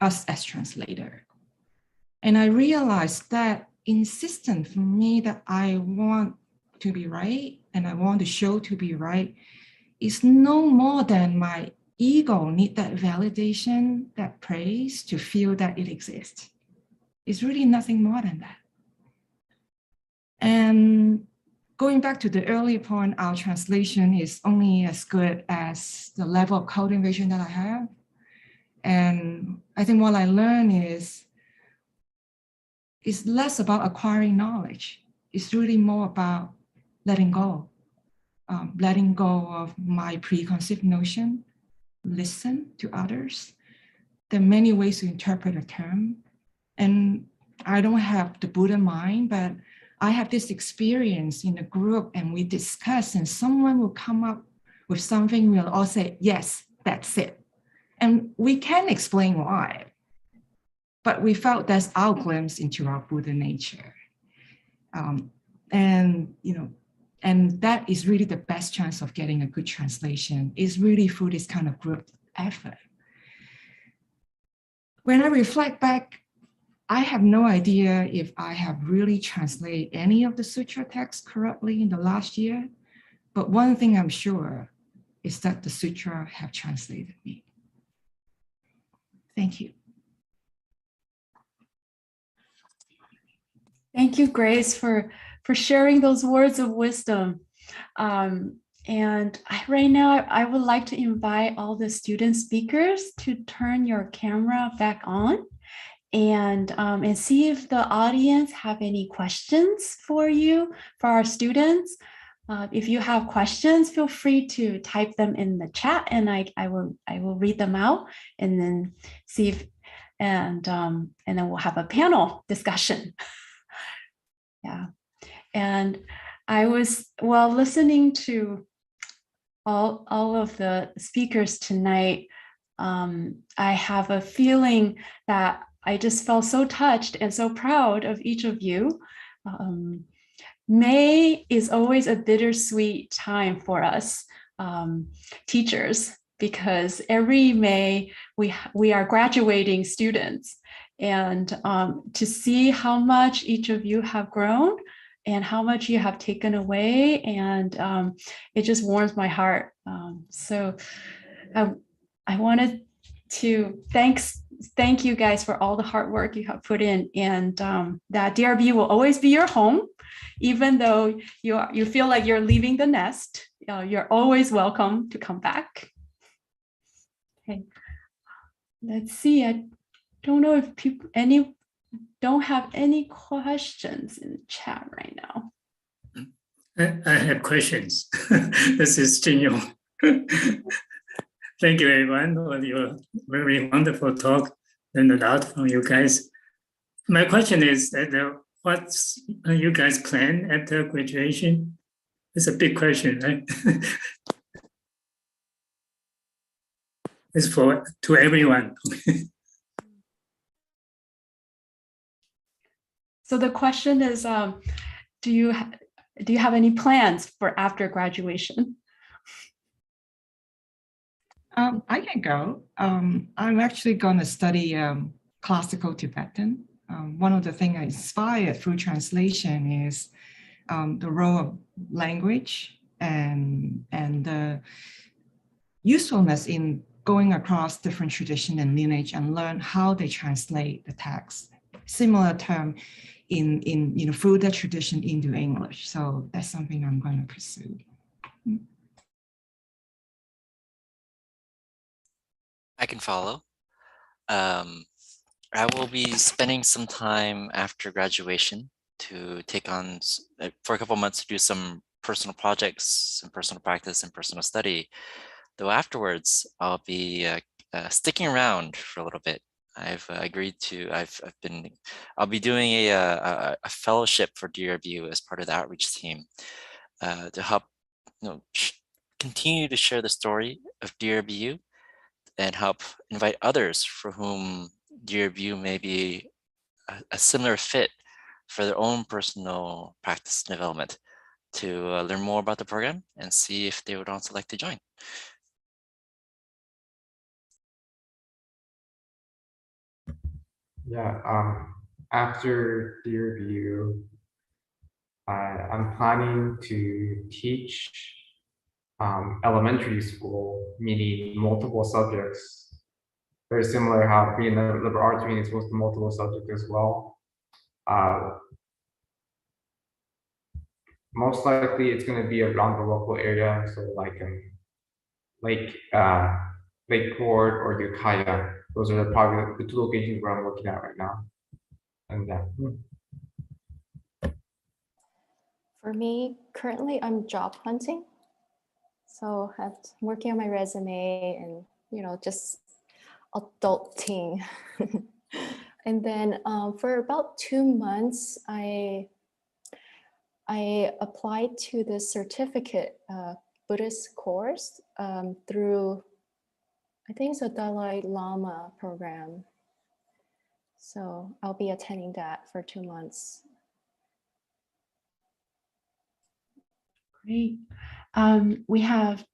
us as translator. And I realized that insistence for me that I want to be right and I want the show to be right is no more than my ego need that validation, that praise to feel that it exists. It's really nothing more than that. And going back to the earlier point, our translation is only as good as the level of cultivation that I have. And I think what I learned is it's less about acquiring knowledge. It's really more about letting go of my preconceived notion, listen to others. There are many ways to interpret a term. And I don't have the Buddha mind, but I have this experience in a group and we discuss and someone will come up with something, we'll all say, yes, that's it. And we can explain why. but we felt that's our glimpse into our Buddha nature. And that is really the best chance of getting a good translation, is really through this kind of group effort. When I reflect back, I have no idea if I have really translated any of the sutra texts correctly in the last year, but one thing I'm sure is that the sutra have translated me. Thank you. Thank you, Grace, for sharing those words of wisdom. And right now, I would like to invite all the student speakers to turn your camera back on and see if the audience have any questions for you, for our students. If you have questions, feel free to type them in the chat, and I will read them out and then see if and then we'll have a panel discussion. Yeah, and I was listening to all of the speakers tonight. I have a feeling that I just felt so touched and so proud of each of you. May is always a bittersweet time for us teachers, because every May we are graduating students, and to see how much each of you have grown and how much you have taken away, and it just warms my heart. So I wanted to thank you guys for all the hard work you have put in, and that DRBU will always be your home, even though you feel like you're leaving the nest. You're always welcome to come back. Okay, let's see. I don't know if people don't have any questions in the chat right now. I have questions. This is Jin-Yong. Thank you, everyone, for your very wonderful talk and a lot from you guys. My question is that what's you guys plan after graduation? It's a big question, right? It's to everyone. So the question is, do you have any plans for after graduation? I can go. I'm actually going to study classical Tibetan. One of the things I inspired through translation is the role of language and the usefulness in going across different tradition and lineage and learn how they translate the text. Similar term in through that tradition into English. So that's something I'm going to pursue. I can follow. I will be spending some time after graduation to take on, for a couple of months, to do some personal projects, some personal practice and personal study. Though afterwards, I'll be sticking around for a little bit. I've agreed to, I'll be doing a fellowship for DRBU as part of the outreach team to help continue to share the story of DRBU and help invite others for whom DRBU may be a similar fit for their own personal practice development, to learn more about the program and see if they would also like to join. Yeah, after DRBU, I'm planning to teach elementary school, meaning multiple subjects. Very similar how being a liberal arts meaning exposed to multiple subjects as well. Most likely it's going to be around the local area, so like Lake Port or Ukiah. Those are probably the two locations where I'm looking at right now. And For me, currently I'm job hunting. So I'm working on my resume and, just adulting. And then for about 2 months, I applied to the certificate Buddhist course through, I think it's a Dalai Lama program. So I'll be attending that for 2 months. Great. We have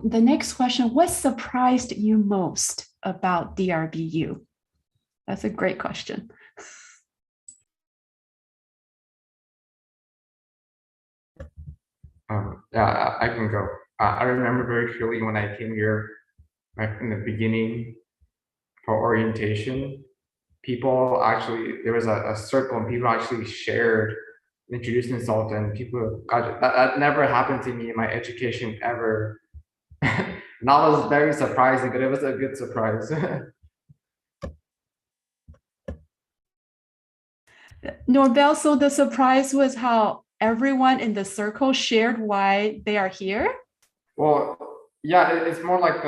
the next question. What surprised you most about DRBU? That's a great question. Yeah, I can go. I remember very clearly when I came here, like in the beginning for orientation, people actually, there was a circle and people actually shared, introduced themselves, and people, God, that never happened to me in my education ever. And that was very surprising, but it was a good surprise. Norbel, so the surprise was how everyone in the circle shared why they are here? Well, yeah, it's more like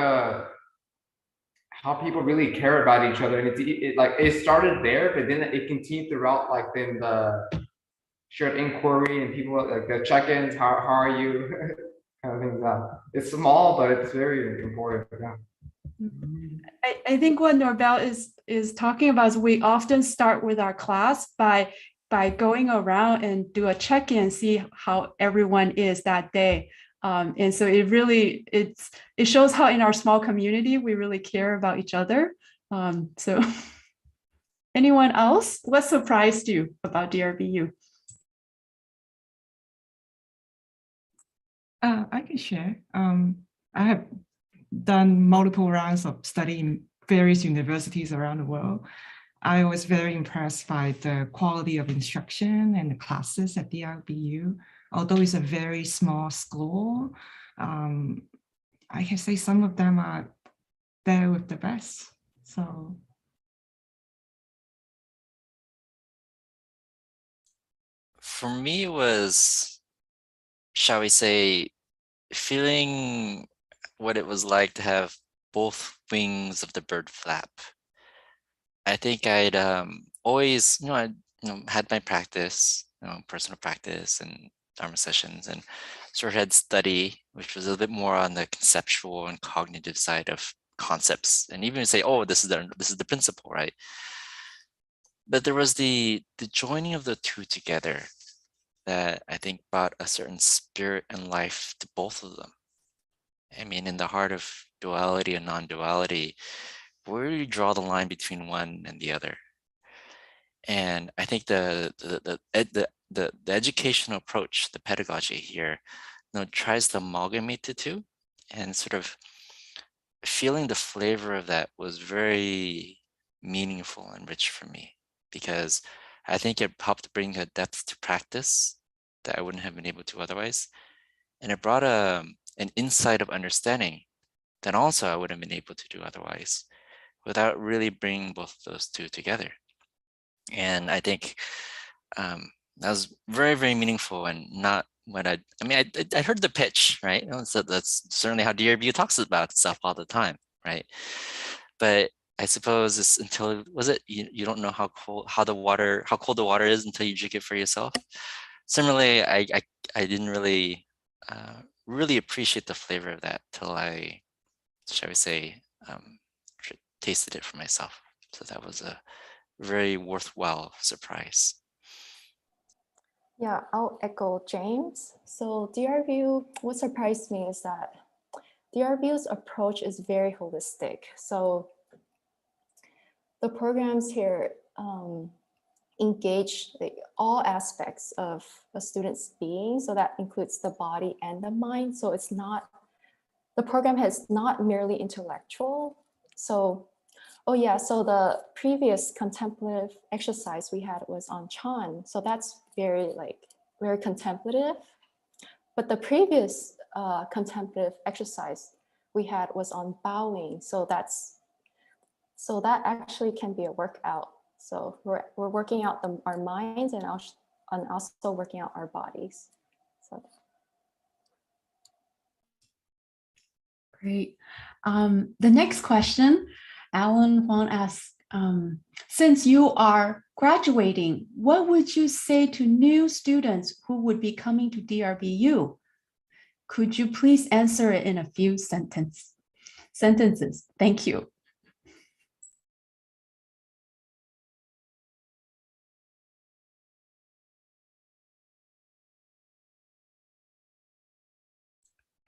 how people really care about each other, and it started there, but then it continued throughout, like then the shared inquiry and people like the check-ins, how are you, kind of things. It's small, but it's very important. Yeah. I think what Norbel is talking about is we often start with our class by going around and do a check-in, see how everyone is that day. And so it shows how in our small community we really care about each other. So anyone else? What surprised you about DRBU? I can share. I have done multiple rounds of study in various universities around the world. I was very impressed by the quality of instruction and the classes at DRBU. Although it's a very small school, I can say some of them are there with the best. So. For me, it was, shall we say, feeling what it was like to have both wings of the bird flap. I think I'd always, had my practice, personal practice and Dharma sessions, and sort of had study, which was a little bit more on the conceptual and cognitive side of concepts, and even say, oh, this is the principle, right? But there was the joining of the two together that I think brought a certain spirit and life to both of them. I mean, in the heart of duality and non-duality, where do you draw the line between one and the other? And I think the educational approach, the pedagogy here, tries to amalgamate the two, and sort of feeling the flavor of that was very meaningful and rich for me, because I think it helped bring a depth to practice that I wouldn't have been able to otherwise. And it brought an insight of understanding that also I wouldn't have been able to do otherwise, without really bringing both of those two together. And I think that was very, very meaningful, and not what I heard the pitch, right? So that's certainly how DRBU talks about itself all the time, right? But I suppose it's until, was it, you don't know how cold the water is until you drink it for yourself. Similarly, I didn't really really appreciate the flavor of that till I, shall we say, tasted it for myself. So that was a very worthwhile surprise. Yeah, I'll echo James. So DRBU, what surprised me is that DRBU's approach is very holistic. So the programs here engage all aspects of a student's being. So that includes the body and the mind. So it's not, the program is not merely intellectual. So, oh yeah, so the previous contemplative exercise we had was on Chan. So that's very contemplative. But the previous contemplative exercise we had was on bowing. So that actually can be a workout. So we're working out our minds and also working out our bodies. So. Great. The next question, Alan Huang asks, since you are graduating, what would you say to new students who would be coming to DRBU? Could you please answer it in a few sentences? Thank you.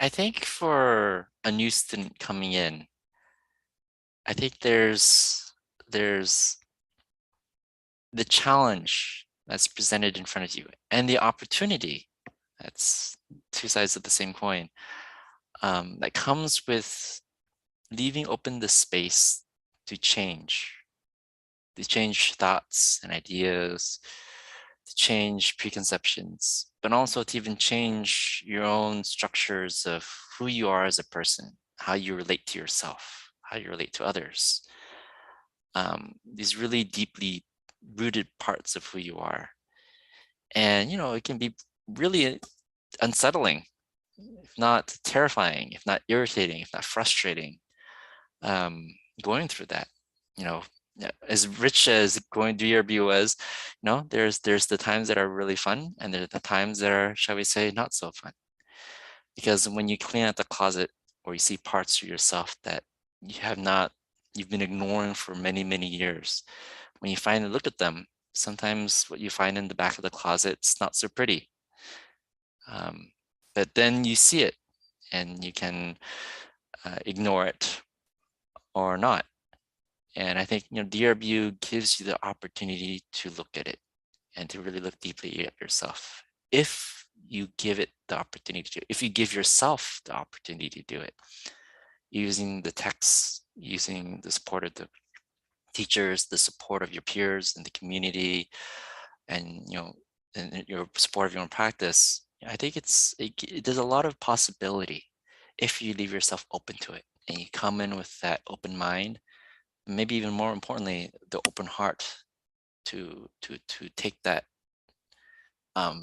I think for a new student coming in, I think there's the challenge that's presented in front of you and the opportunity. That's two sides of the same coin. That comes with leaving open the space to change thoughts and ideas, to change preconceptions, but also to even change your own structures of who you are as a person, how you relate to yourself, how you relate to others. These really deeply rooted parts of who you are. And, it can be really unsettling, if not terrifying, if not irritating, if not frustrating, going through that. As rich as going to DRBU was, there's the times that are really fun, and there's the times that are, shall we say, not so fun. Because when you clean out the closet, or you see parts of yourself that you've been ignoring for many, many years, when you finally look at them, sometimes what you find in the back of the closet is not so pretty. But then you see it, and you can ignore it or not. And I think, DRBU gives you the opportunity to look at it and to really look deeply at yourself. If you give it the opportunity to, if you give yourself the opportunity to do it, using the texts, using the support of the teachers, the support of your peers and the community, and, and your support of your own practice, I think there's a lot of possibility if you leave yourself open to it and you come in with that open mind. Maybe even more importantly, the open heart to take that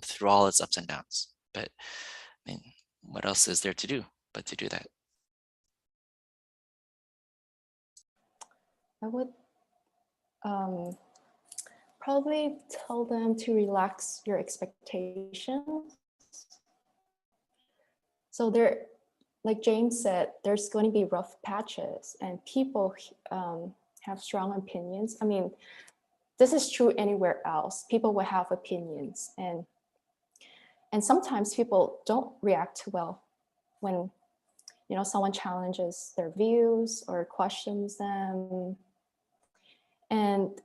through all its ups and downs. But I mean, what else is there to do but to do that? I would probably tell them to relax your expectations. So there, like James said, there's going to be rough patches, and people have strong opinions. I mean, this is true anywhere else. People will have opinions, and sometimes people don't react well when someone challenges their views or questions them. And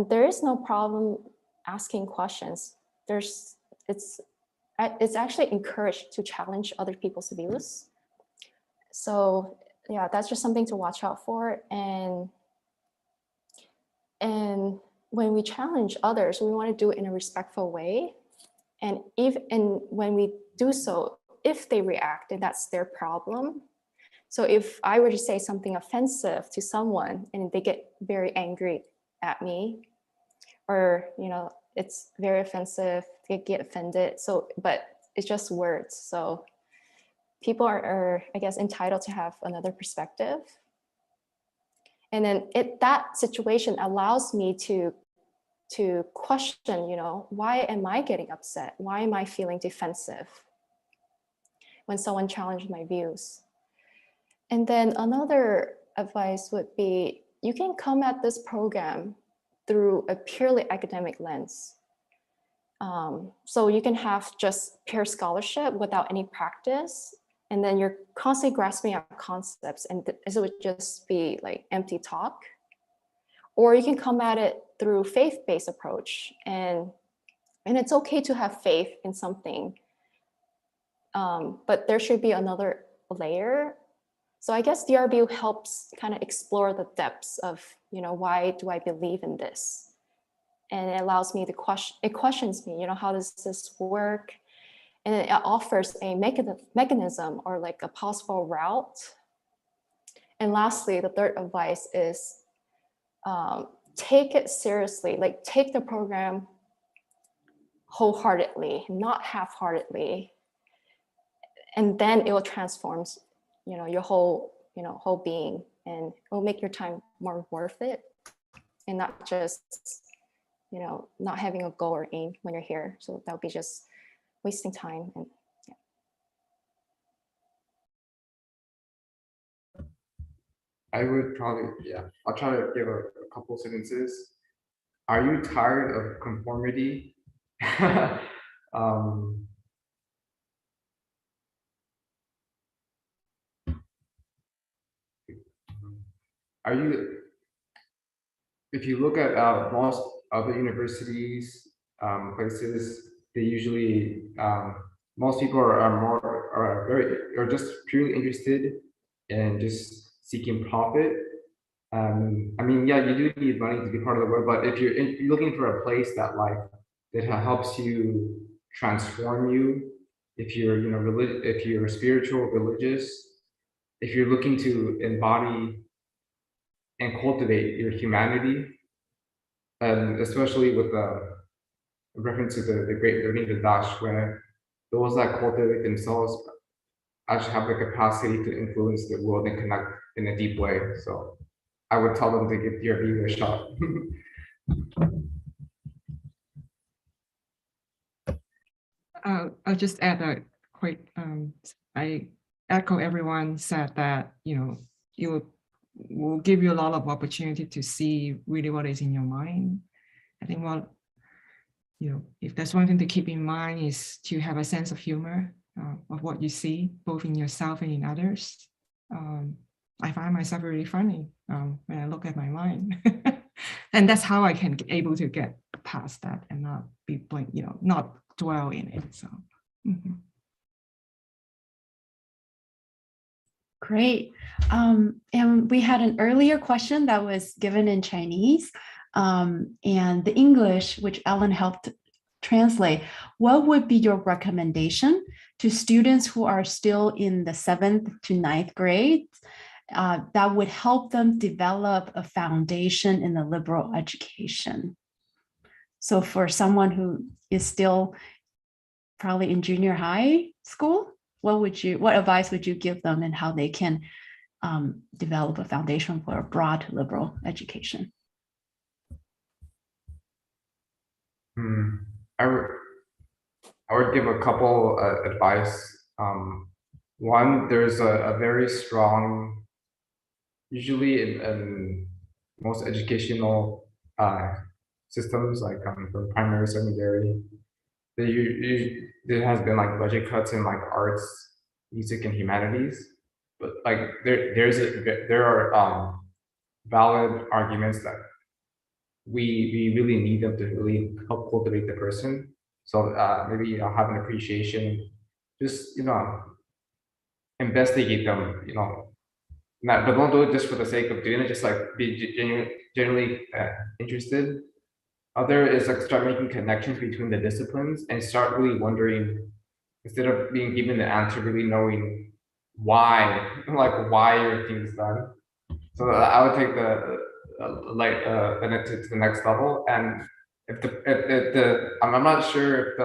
there is no problem asking questions. It's actually encouraged to challenge other people's views. So yeah, that's just something to watch out for. And when we challenge others, we want to do it in a respectful way. And when we do so, if they react, then that's their problem. So if I were to say something offensive to someone and they get very angry at me, or it's very offensive, they get offended. So, but it's just words. So people are I guess, entitled to have another perspective. And then that situation allows me to question, why am I getting upset? Why am I feeling defensive when someone challenged my views? And then another advice would be, you can come at this program through a purely academic lens. So you can have just pure scholarship without any practice, and then you're constantly grasping at concepts, and it would just be like empty talk. Or you can come at it through faith-based approach, and it's okay to have faith in something, but there should be another layer. So I guess DRBU helps kind of explore the depths of, why do I believe in this? And it allows me to questions me, how does this work? And it offers a mechanism or like a possible route. And lastly, the third advice is take it seriously, like take the program wholeheartedly, not half-heartedly. And then it will transform, your whole being, and it will make your time more worth it, and not just, not having a goal or aim when you're here. So that would be just wasting time. And yeah. I would probably, I'll try to give a couple sentences. Are you tired of conformity? if you look at most other universities, places, they usually, most people are just purely interested in just seeking profit. I mean, yeah, you do need money to be part of the world, but if you're looking for a place that helps you transform you, if you're, you know, if you're spiritual, religious, if you're looking to embody and cultivate your humanity, and especially with the reference to the great learning of Dash, where those that cultivate themselves actually have the capacity to influence the world and connect in a deep way. So I would tell them to give DRBU a shot. I'll just add a quick, I echo everyone said that, you know, it will give you a lot of opportunity to see really what is in your mind. I think what, you know, if there's one thing to keep in mind is to have a sense of humor of what you see, both in yourself and in others. I find myself really funny when I look at my mind. And that's how I can be able to get past that and not be, you know, not dwell in it. So. Great. And we had an earlier question that was given in Chinese and the English, which Ellen helped translate. What would be your recommendation to students who are still in the 7th to 9th grade that would help them develop a foundation in the liberal education? So for someone who is still probably in junior high school, what advice would you give them and how they can develop a foundation for a broad liberal education? I would give a couple advice. One, there's a very strong, usually in most educational systems, like from primary, secondary, there has been like budget cuts in like arts, music, and humanities. But like there are valid arguments that we really need them to really help cultivate the person. So maybe, you know, have an appreciation, just, you know, investigate them, you know, but don't do it just for the sake of doing it, just like be genuinely interested. Other is like start making connections between the disciplines and start really wondering, instead of being given the answer, really knowing why, like why your things done. So I would take the to the next level. And if the I'm not sure if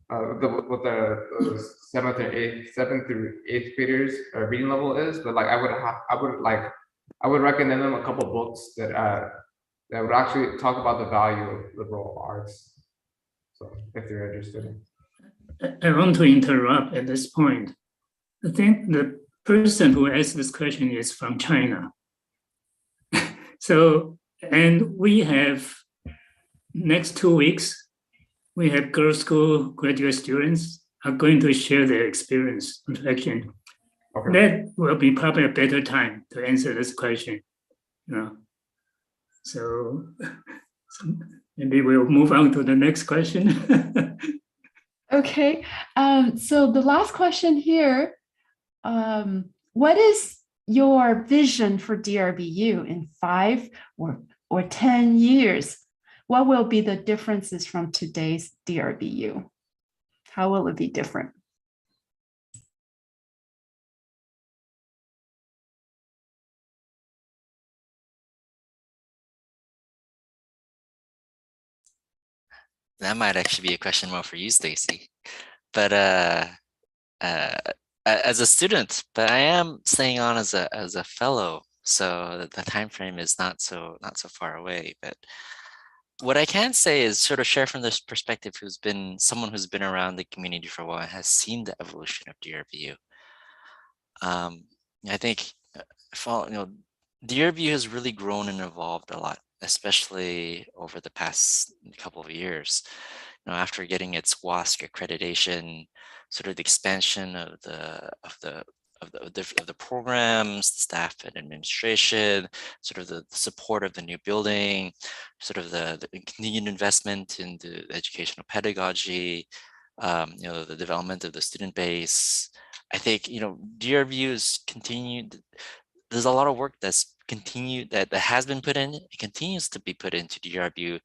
what the seventh through eighth graders reading level is, but like I would recommend them a couple books that would actually talk about the value of liberal arts. So if they're interested. I want to interrupt at this point. I think the person who asked this question is from China. So, and we have next 2 weeks, we have girls' school graduate students are going to share their experience reflection. Okay. That will be probably a better time to answer this question. You know? So maybe we'll move on to the next question. Okay, so the last question here, what is your vision for DRBU in 5 or 10 years? What will be the differences from today's DRBU? How will it be different? That might actually be a question more for you, Stacy. But as a student, but I am staying on as a fellow, so the time frame is not so far away. But what I can say is sort of share from this perspective, someone who's been around the community for a while and has seen the evolution of DRBU. I think DRBU has really grown and evolved a lot, especially over the past couple of years. After getting its WASC accreditation, sort of the expansion of the programs, staff and administration, sort of the support of the new building, sort of the continued investment in the educational pedagogy, the development of the student base. I think, DRBU is continued. There's a lot of work that's continued that has been put in. It continues to be put into DRBU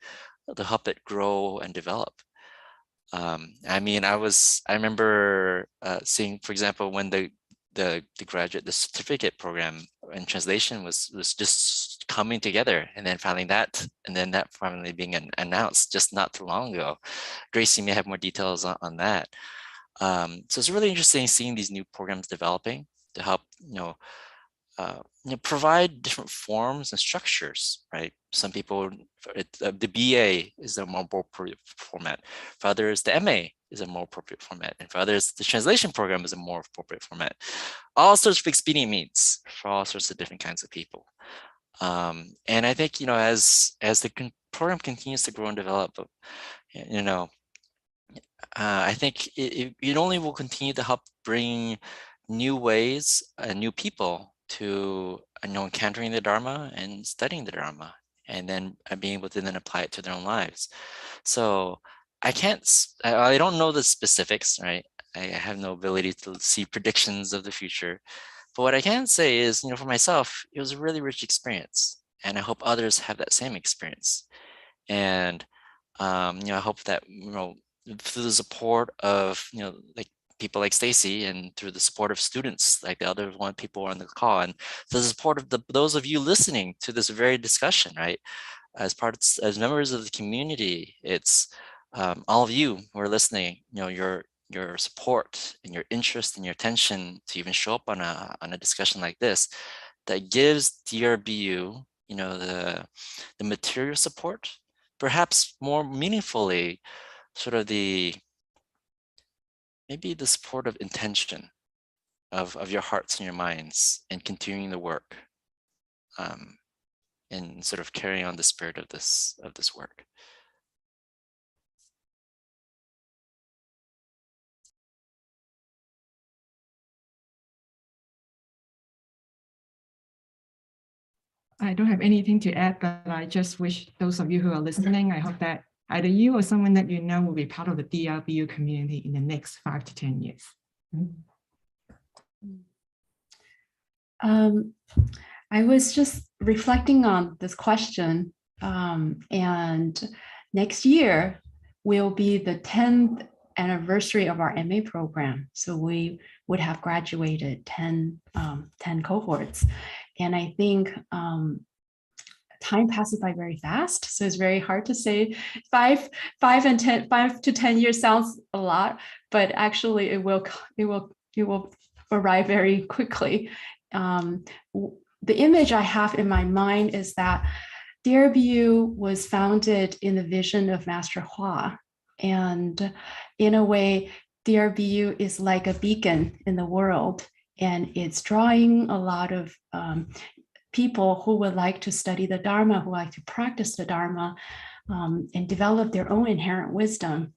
to help it grow and develop. I remember seeing, for example, when the certificate program in translation was just coming together, and then finally that finally being announced just not too long ago. Gracie may have more details on that. So it's really interesting seeing these new programs developing to help, provide different forms and structures, right? Some people, the BA is a more appropriate format. For others, the MA is a more appropriate format. And for others, the translation program is a more appropriate format. All sorts of expedient means for all sorts of different kinds of people. And I think, as the program continues to grow and develop, I think it only will continue to help bring new ways and new people to encountering the Dharma and studying the Dharma, and then being able to then apply it to their own lives. So I don't know the specifics, right? I have no ability to see predictions of the future. But what I can say is, for myself, it was a really rich experience, and I hope others have that same experience. And I hope that through the support of people like Stacy, and through the support of students like the other people on the call, and the support of those of you listening to this very discussion, right? As members of the community, it's all of you who are listening, your support and your interest and your attention to even show up on a discussion like this, that gives DRBU, the material support, perhaps more meaningfully, sort of maybe the support of intention of your hearts and your minds in continuing the work, and sort of carrying on the spirit of this work. I don't have anything to add, but I just wish those of you who are listening, I hope that either you or someone that will be part of the DRBU community in the next 5 to 10 years. I was just reflecting on this question, and next year will be the 10th anniversary of our MA program. So we would have graduated 10 cohorts. And I think time passes by very fast. So it's very hard to say 5 to 10 years sounds a lot, but actually it will arrive very quickly. The image I have in my mind is that DRBU was founded in the vision of Master Hua. And in a way, DRBU is like a beacon in the world, and it's drawing a lot of people who would like to study the Dharma, who like to practice the Dharma, and develop their own inherent wisdom.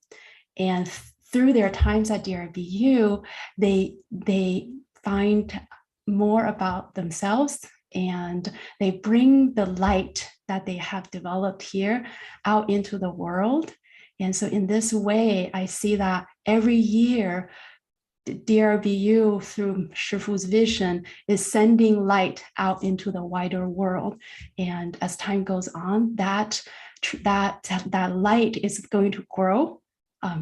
And through their times at DRBU, they find more about themselves, and they bring the light that they have developed here out into the world. And so in this way, I see that every year, DRBU, through Shifu's vision, is sending light out into the wider world. And as time goes on, that light is going to grow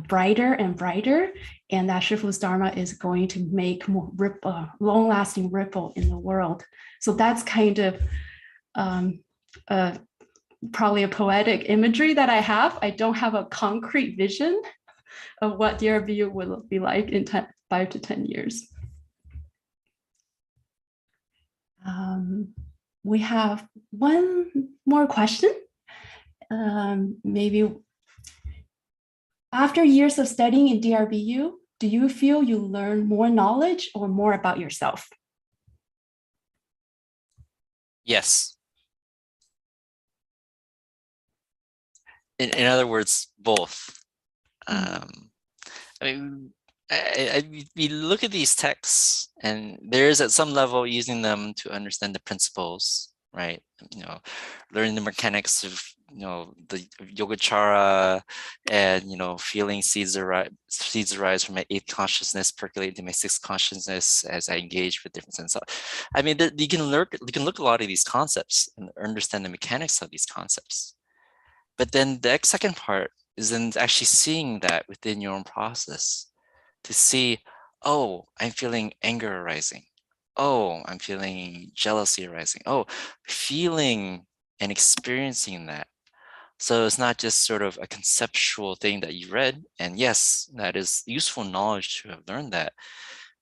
brighter and brighter, and that Shifu's Dharma is going to make more long-lasting ripple in the world. So that's kind of probably a poetic imagery that I have. I don't have a concrete vision of what DRBU will be like in 5 to 10 years. We have one more question. Maybe after years of studying in DRBU, do you feel you learn more knowledge or more about yourself? Yes. In other words, both. I mean, we look at these texts, and there's at some level using them to understand the principles, right? Learning the mechanics of the Yogacara, and feeling seeds arise from my 8th consciousness, percolate to my 6th consciousness as I engage with different senses. I mean, you can look at a lot of these concepts and understand the mechanics of these concepts. But then the second part is then actually seeing that within your own process, to see, oh, I'm feeling anger arising. Oh, I'm feeling jealousy arising. Oh, feeling and experiencing that. So it's not just sort of a conceptual thing that you read. And yes, that is useful knowledge to have learned that.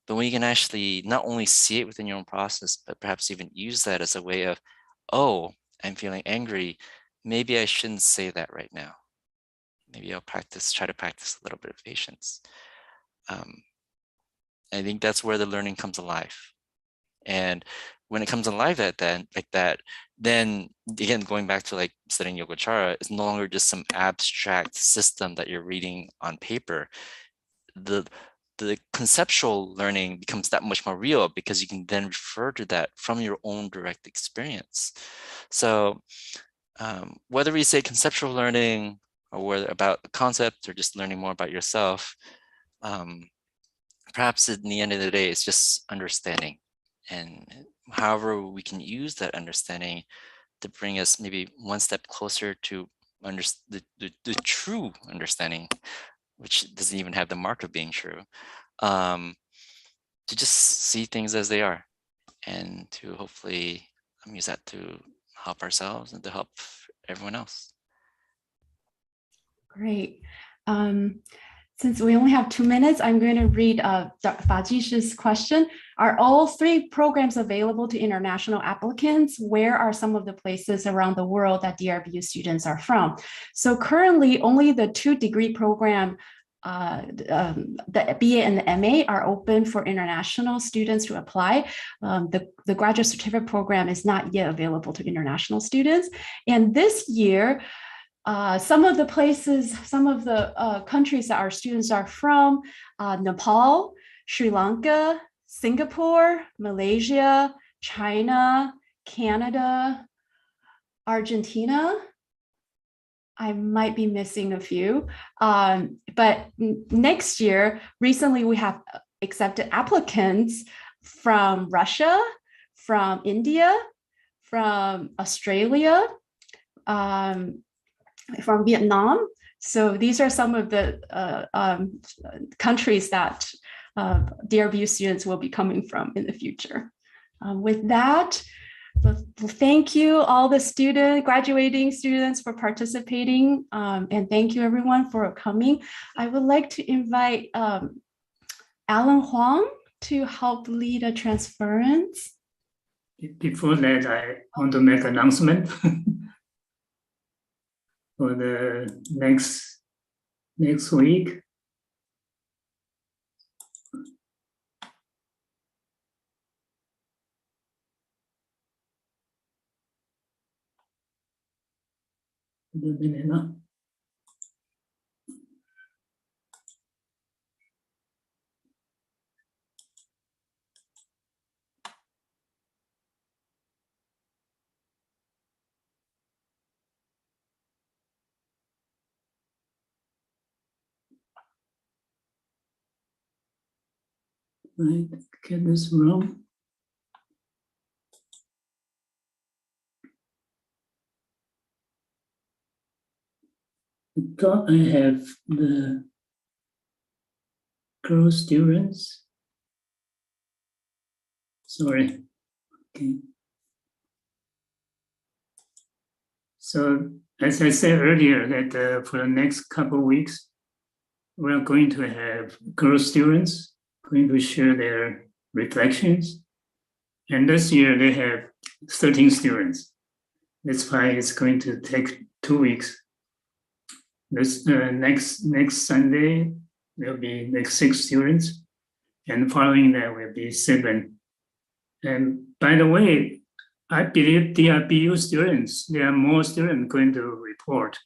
But when you can actually not only see it within your own process, but perhaps even use that as a way of, oh, I'm feeling angry. Maybe I shouldn't say that right now. Maybe I'll try to practice a little bit of patience. I think that's where the learning comes alive. And when it comes alive like that, then again, going back to like studying Yogacara, it's no longer just some abstract system that you're reading on paper. The conceptual learning becomes that much more real because you can then refer to that from your own direct experience. So whether we say conceptual learning or whether about the concept or just learning more about yourself, perhaps in the end of the day, it's just understanding. And however we can use that understanding to bring us maybe one step closer to the true understanding, which doesn't even have the mark of being true, to just see things as they are, and to hopefully use that to help ourselves and to help everyone else. Great. Since we only have 2 minutes, I'm going to read Fajish's question. Are all 3 programs available to international applicants? Where are some of the places around the world that DRBU students are from? So currently, only the 2-degree program, the BA and the MA, are open for international students to apply. The graduate certificate program is not yet available to international students. And this year, some of the places, some of the countries that our students are from, Nepal, Sri Lanka, Singapore, Malaysia, China, Canada, Argentina. I might be missing a few, but next year, recently we have accepted applicants from Russia, from India, from Australia, from Vietnam. So these are some of the countries that DRBU students will be coming from in the future. With that, thank you all the graduating students for participating, and thank you everyone for coming. I would like to invite Alan Huang to help lead a transference. Before that, I want to make an announcement. For the next week, right, get this wrong. I thought I have the girl students. Sorry. Okay. So as I said earlier, that for the next couple of weeks, we're going to have girl students going to share their reflections. And this year they have 13 students. That's why it's going to take 2 weeks. This next Sunday, there'll be like 6 students, and following that will be 7. And by the way, I believe DRBU students, there are more students going to report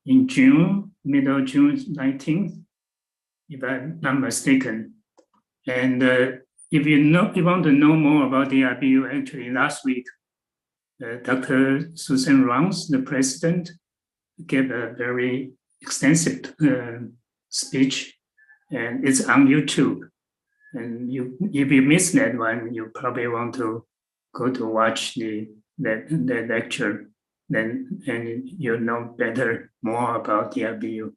in June, middle June 19th. if I'm not mistaken. And if you want to know more about DRBU, actually last week, Dr. Susan Rounds, the president, gave a very extensive speech, and it's on YouTube. And if you missed that one, you probably want to go to watch the lecture, and you'll know better more about DRBU.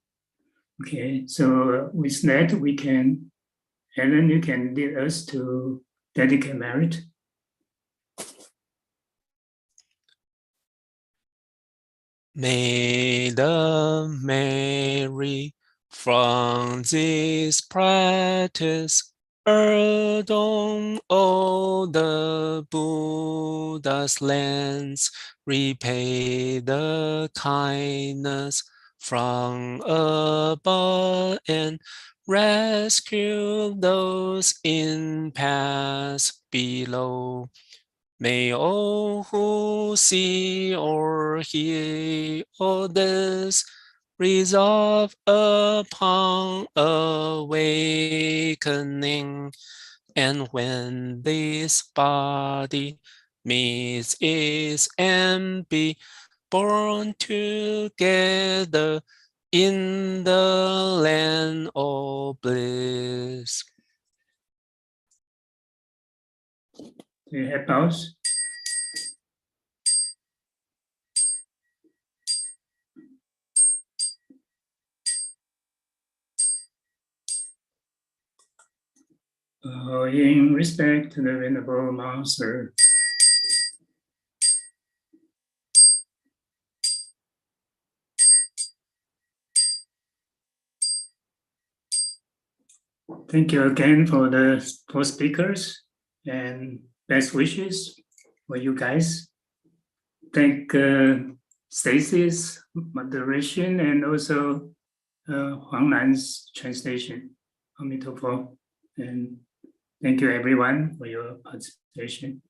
Okay, so with that, we can, Helen, you can lead us to dedicate merit. May the merit from this practice adorn all the Buddha's lands, repay the kindness from above, and rescue those in paths below. May all who see or hear all this resolve upon awakening, and when this body meets its end, be born together in the land of bliss. Do you have pause? In respect to the Venerable Master, thank you again for the four speakers and best wishes for you guys. Thank Stacy's moderation and also Huang Nan's translation. Amitofo. And thank you everyone for your participation.